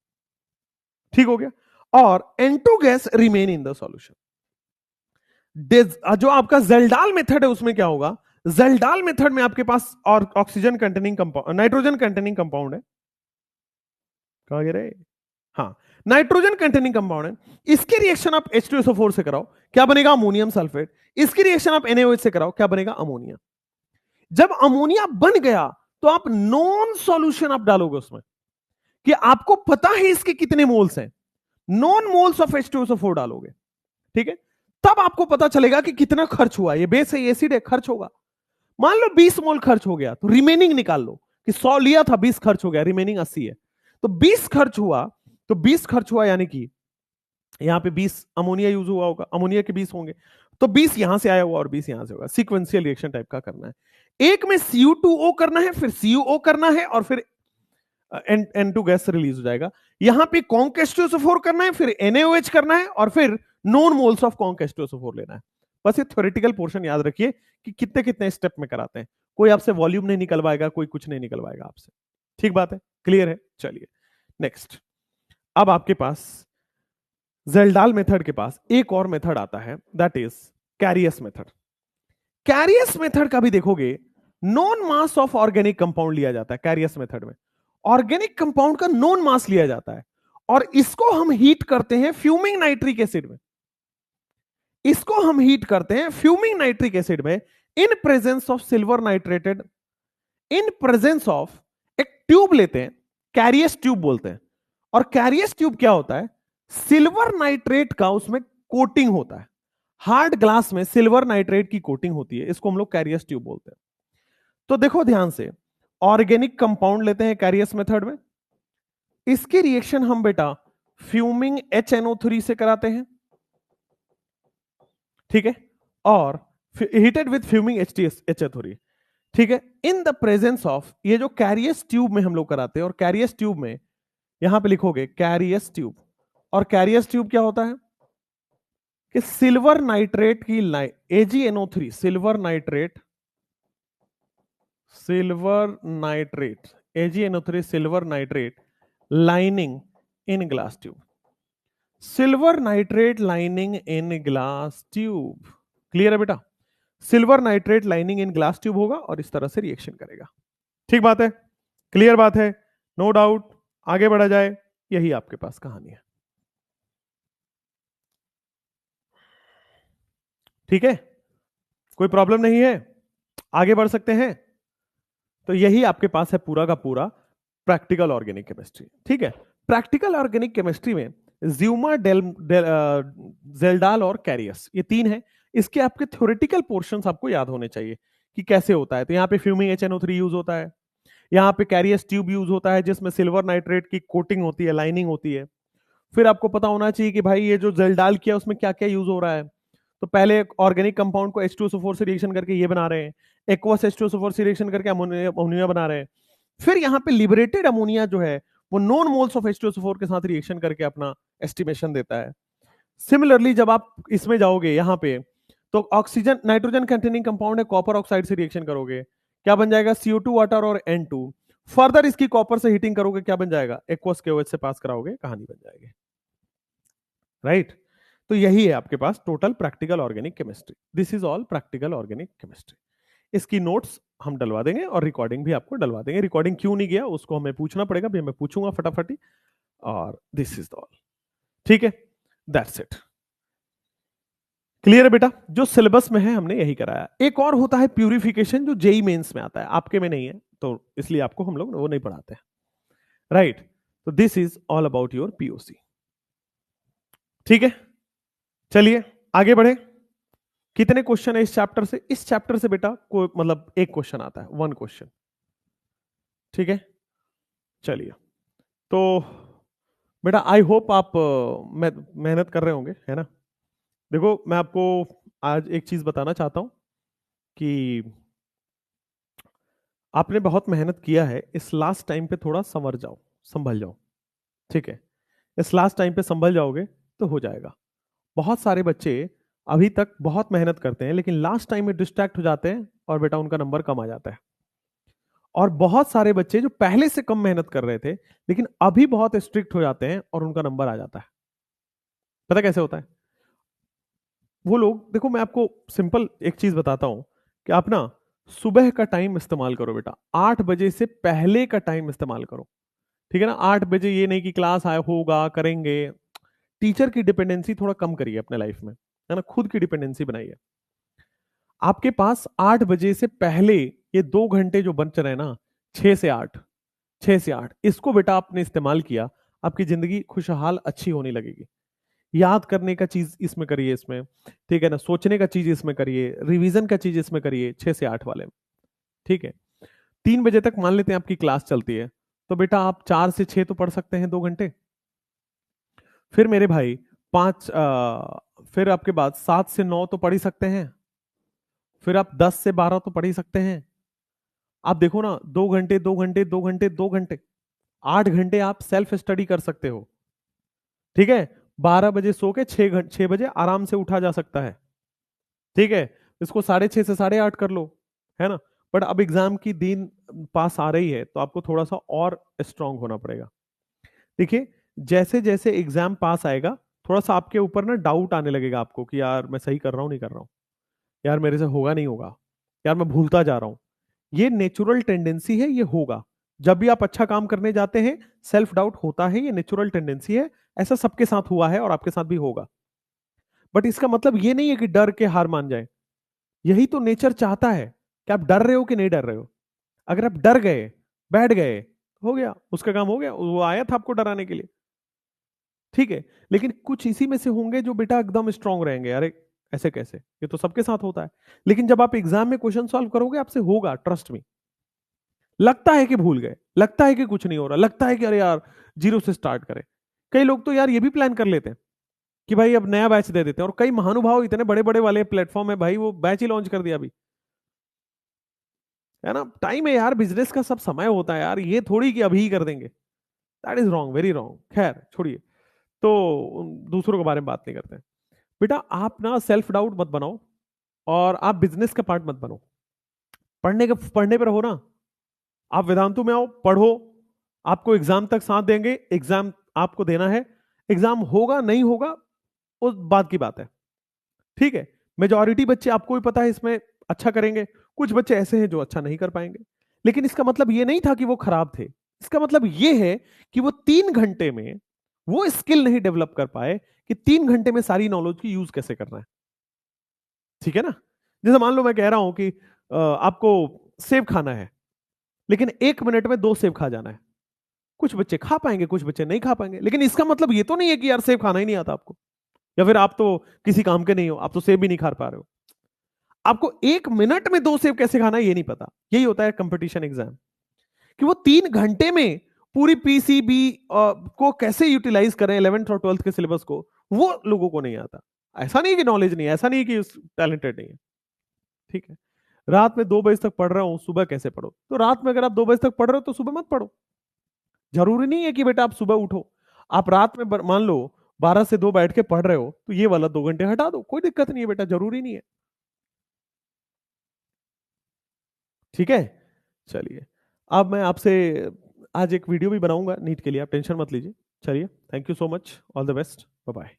ठीक हो गया। और N2 gas remain in the solution. जो आपका जेल्डाल मेथड है उसमें क्या होगा? जेल्डाल मेथड में आपके पास और oxygen containing compound, nitrogen containing compound है। कहा गया रे? हाँ, नाइट्रोजन कंटेनिंग कंपाउंड है। इसकी रिएक्शन आप H2SO4 से कराओ, क्या बनेगा? Ammonium sulphate. इसकी रिएक्शन आप NaOH से कराओ, क्या बनेगा? अमोनिया। जब अमोनिया बन गया तो आप नॉन सॉल्यूशन आप डालोगे उसमें, कि आपको पता है इसके कितने मोल्स हैं, नॉन मोल्स ऑफ H2SO4 डालोगे। ठीक है, तब आपको पता चलेगा कि कितना खर्च हुआ। ये बेस है, एसिड है, खर्च होगा। मान लो 20 मोल खर्च हो गया तो रिमेनिंग निकाल लो, कि 100 लिया था, 20 खर्च हो गया, रिमेनिंग 80 है। तो 20 खर्च हुआ, तो 20 खर्च हुआ यानी कि यहां पे 20 अमोनिया यूज हुआ होगा, अमोनिया के 20 होंगे, तो 20 यहां से आया हुआ और 20 यहां से होगा। सीक्वेंशियल रिएक्शन टाइप का करना है। एक में Cu2O करना है, फिर CuO करना है, और फिर N2 गैस रिलीज हो जाएगा। यहां पे कॉन्क H2SO4 करना है, फिर NaOH करना है, और फिर non moles of conc H2SO4 लेना है। बस ये थ्योरेटिकल पोर्शन याद रखिए कि कितने कितने स्टेप में कराते हैं। कोई आपसे वॉल्यूम नहीं निकलवाएगा, कोई कुछ नहीं निकलवाएगा आपसे। ठीक बात है, क्लियर है। चलिए नेक्स्ट, अब आपके पास जेल्डाल मेथड के पास एक और मेथड आता है, दैट इज कैरियस मेथड। कैरियस मेथड का भी देखोगे non mass of organic compound लिया जाता है। कैरियस मेथड में ऑर्गेनिक कंपाउंड का नॉन मास लिया जाता है और इसको हम हीट करते हैं फ्यूमिंग नाइट्रिक एसिड में। इसको हम हीट करते हैं फ्यूमिंग नाइट्रिक एसिड में in presence of silver नाइट्रेटेड, in presence of एक ट्यूब लेते हैं, कैरियस ट्यूब बोलते हैं। और कैरियस ट्यूब क्या होता है? सिल्वर नाइट्रेट का उसमें कोटिंग होता है। हार्ड ग्लास में सिल्वर नाइट्रेट की कोटिंग होती है, इसको हम लोग कैरियस ट्यूब बोलते हैं। तो देखो ध्यान से, ऑर्गेनिक कंपाउंड लेते हैं कैरियस मेथड में, इसकी रिएक्शन हम बेटा फ्यूमिंग HNO3 से कराते हैं, ठीक है, और हीटेड विद फ्यूमिंग HCl3, ठीक है, इन द प्रेजेंस ऑफ, ये जो कैरियस ट्यूब में हम लोग कराते हैं, और कैरियस ट्यूब में यहां पे लिखोगे कैरियस ट्यूब, और कैरियस ट्यूब क्या होता है कि सिल्वर नाइट्रेट की AgNO3, silver nitrate AgNO3 silver nitrate lining in glass tube, silver nitrate lining in glass tube. Clear है बेटा? Silver nitrate lining in glass tube होगा और इस तरह से रिएक्शन करेगा। ठीक बात है, क्लियर बात है, नो डाउट। आगे बढ़ा जाए, यही आपके पास कहानी है। ठीक है, कोई प्रॉब्लम नहीं है, आगे बढ़ सकते हैं। तो यही आपके पास है पूरा का पूरा प्रैक्टिकल ऑर्गेनिक केमिस्ट्री। ठीक है, प्रैक्टिकल ऑर्गेनिक केमिस्ट्री में ज्यूमा, जेल्डाल और कैरियस, ये तीन है। इसके आपके थ्योरेटिकल पोर्शंस आपको याद होने चाहिए कि कैसे होता है। तो यहाँ पे फ्यूमिंग HNO3 यूज होता है, यहाँ पे कैरियस ट्यूब यूज होता है जिसमें सिल्वर नाइट्रेट की कोटिंग होती है, लाइनिंग होती है। फिर आपको पता होना चाहिए कि भाई ये जो जेल्डाल किया उसमें क्या क्या यूज हो रहा है। तो पहले ऑर्गेनिक कंपाउंड को H2SO4 से रिएक्शन करके ये बना रहे हैं, एक्वस H2SO4 से रिएक्शन करके अमोनिया बना रहे हैं। फिर यहाँ पे लिबरेटेड अमोनिया जो है वो नॉन मोल्स ऑफ H2SO4 के साथ रिएक्शन करके अपना एस्टिमेशन देता है। सिमिलरली जब आप इसमें जाओगे यहाँ पे, तो ऑक्सीजन नाइट्रोजन कंटेनिंग कंपाउंड है, कॉपर ऑक्साइड से रिएक्शन करोगे, क्या बन जाएगा? CO2 वाटर और N2। फर्दर इसकी कॉपर से हीटिंग करोगे, क्या बन जाएगा? एक्वस KOH से पास कराओगे, कहानी बन जाएगी। राइट? तो यही है आपके पास total practical organic chemistry. This is all practical organic chemistry. इसकी नोट्स हम डलवा देंगे और रिकॉर्डिंग भी आपको डलवा देंगे। रिकॉर्डिंग क्यों नहीं गया उसको हमें पूछना पड़ेगा, भी मैं पूछूंगा फटाफटी। और दिस इज ऑल, ठीक है, दैट्स इट। क्लियर है बेटा? जो सिलेबस में है हमने यही कराया। एक और होता है प्यूरिफिकेशन, जो जेई मेंस में आता है, आपके में नहीं है, तो इसलिए आपको हम लोग वो नहीं पढ़ाते हैं। राइट? तो this is all about your POC। ठीक है, चलिए आगे बढ़े। कितने क्वेश्चन है इस चैप्टर से? इस चैप्टर से बेटा कोई मतलब एक क्वेश्चन आता है, 1 क्वेश्चन। ठीक है, चलिए। तो बेटा आई होप आप मेहनत कर रहे होंगे, है ना? देखो मैं आपको आज एक चीज बताना चाहता हूं कि आपने बहुत मेहनत किया है, इस लास्ट टाइम पे थोड़ा संभल जाओ, संभल जाओ। ठीक है, इस लास्ट टाइम पे संभल जाओगे तो हो जाएगा। बहुत सारे बच्चे अभी तक बहुत मेहनत करते हैं लेकिन लास्ट टाइम में डिस्ट्रैक्ट हो जाते हैं और बेटा उनका नंबर कम आ जाता है। और बहुत सारे बच्चे जो पहले से कम मेहनत कर रहे थे लेकिन अभी बहुत स्ट्रिक्ट हो जाते हैं और उनका नंबर आ जाता है। पता कैसे होता है? वो लोग, देखो मैं आपको सिंपल एक चीज बताता हूं कि आप ना सुबह का टाइम इस्तेमाल करो बेटा, 8 बजे से पहले का टाइम इस्तेमाल करो। ठीक है ना? 8 बजे ये नहीं कि क्लास आया होगा करेंगे। टीचर की डिपेंडेंसी थोड़ा कम करिए अपने लाइफ में, है ना? खुद की डिपेंडेंसी बनाइए। आपके पास 8 बजे से पहले ये 2 घंटे जो बच रहे हैं ना, 6 से 8, 6 से 8, इसको बेटा आपने इस्तेमाल किया, आपकी जिंदगी खुशहाल अच्छी होने लगेगी। याद करने का चीज इसमें करिए, इसमें, ठीक है ना? सोचने का चीज इसमें करिए, रिवीजन का चीज इसमें करिए 6 से 8 वाले में। ठीक है, 3 बजे तक मान लेते हैं आपकी क्लास चलती है, तो बेटा आप 4 से 6 तो पढ़ सकते हैं 2 घंटे। फिर मेरे भाई 5 फिर आपके बाद 7 से 9 तो पढ़ ही सकते हैं। फिर आप 10 से 12 तो पढ़ ही सकते हैं। आप देखो ना, 2 घंटे 2 घंटे 2 घंटे 2 घंटे, 8 घंटे आप सेल्फ स्टडी कर सकते हो। ठीक है, 12 बजे सो के 6 बजे आराम से उठा जा सकता है। ठीक है, इसको 6:30 से 8:30 कर लो, है ना? बट अब एग्जाम की दिन पास आ रही है तो आपको थोड़ा सा और स्ट्रांग होना पड़ेगा। देखिए, जैसे जैसे एग्जाम पास आएगा, थोड़ा सा आपके ऊपर ना डाउट आने लगेगा आपको कि यार मैं सही कर रहा हूँ नहीं कर रहा हूँ, यार मेरे से होगा नहीं होगा, यार मैं भूलता जा रहा हूँ। ये नेचुरल टेंडेंसी है, ये होगा। जब भी आप अच्छा काम करने जाते हैं सेल्फ डाउट होता है, ये नेचुरल टेंडेंसी है। ऐसा सबके साथ हुआ है और आपके साथ भी होगा। बट इसका मतलब ये नहीं है कि डर के हार मान जाए। यही तो नेचर चाहता है कि आप डर रहे हो कि नहीं डर रहे हो। अगर आप डर गए, बैठ गए, हो गया, उसका काम हो गया, वो आया था आपको डराने के लिए। ठीक है, लेकिन कुछ इसी में से होंगे जो बेटा एकदम स्ट्रांग रहेंगे, अरे ऐसे कैसे, ये तो सबके साथ होता है। लेकिन जब आप एग्जाम में क्वेश्चन सॉल्व करोगे आपसे होगा, ट्रस्ट मी। लगता है कि भूल गए, लगता है कि कुछ नहीं हो रहा, लगता है कि अरे यार जीरो से स्टार्ट करें। कई लोग तो यार ये भी प्लान कर लेते हैं कि भाई अब नया बैच दे देते हैं, और कई महानुभाव इतने बड़े बड़े वाले प्लेटफॉर्म है भाई, वो बैच ही लॉन्च कर दिया अभी। है ना, टाइम है यार, बिजनेस का सब समय होता है यार, ये थोड़ी कि अभी ही कर देंगे। That is wrong, very wrong. खैर छोड़िए, तो दूसरों के बारे में बात नहीं करते हैं। बेटा आप ना सेल्फ डाउट मत बनाओ, और आप बिजनेस का पार्ट मत बनो। पढ़ने पे रहो ना। आप वेदांतु में आओ, पढ़ो, आपको एग्जाम तक साथ देंगे, एग्जाम आपको देना है। एग्जाम होगा नहीं होगा उस बात की बात है। ठीक है, मेजॉरिटी बच्चे आपको भी पता है इसमें अच्छा करेंगे, कुछ बच्चे ऐसे हैं जो अच्छा नहीं कर पाएंगे। लेकिन इसका मतलब ये नहीं था कि वो खराब थे। इसका मतलब ये है कि वो 3 घंटे में वो स्किल नहीं डेवलप कर पाए कि 3 घंटे में सारी नॉलेज की यूज कैसे करना है। ठीक है ना। जैसे मान लो मैं कह रहा हूं कि आपको सेब खाना है, लेकिन 1 मिनट में 2 सेब खा जाना है। कुछ बच्चे खा पाएंगे, कुछ बच्चे नहीं खा पाएंगे, लेकिन इसका मतलब ये तो नहीं है कि यार सेब खाना ही नहीं आता आपको, या फिर आप तो किसी काम के नहीं हो, आप तो सेब भी नहीं खा पा रहे हो। आपको 1 मिनट में 2 सेब कैसे खाना है ये नहीं पता। यही होता है कंपटीशन एग्जाम, कि वो 3 घंटे में पूरी पीसीबी को कैसे यूटिलाइज करें 11th और 12th के सिलेबस को, वो लोगों को नहीं आता। ऐसा नहीं है कि नॉलेज नहीं है, ऐसा नहीं है कि टैलेंटेड नहीं है। ठीक है, रात में 2 बजे तक पढ़ रहा हूं, सुबह कैसे पढ़ो? तो रात में अगर आप 2 बजे तक पढ़ रहे हो तो सुबह मत पढ़ो। जरूरी नहीं है कि बेटा आप सुबह उठो। आप रात में मान लो 12 से 2 बैठ के पढ़ रहे हो, तो ये वाला 2 घंटे हटा दो, कोई दिक्कत नहीं है बेटा, जरूरी नहीं है। ठीक है, चलिए, अब मैं आपसे आज एक वीडियो भी बनाऊंगा नीट के लिए, आप टेंशन मत लीजिए। चलिए, thank you so much, all the best, bye bye.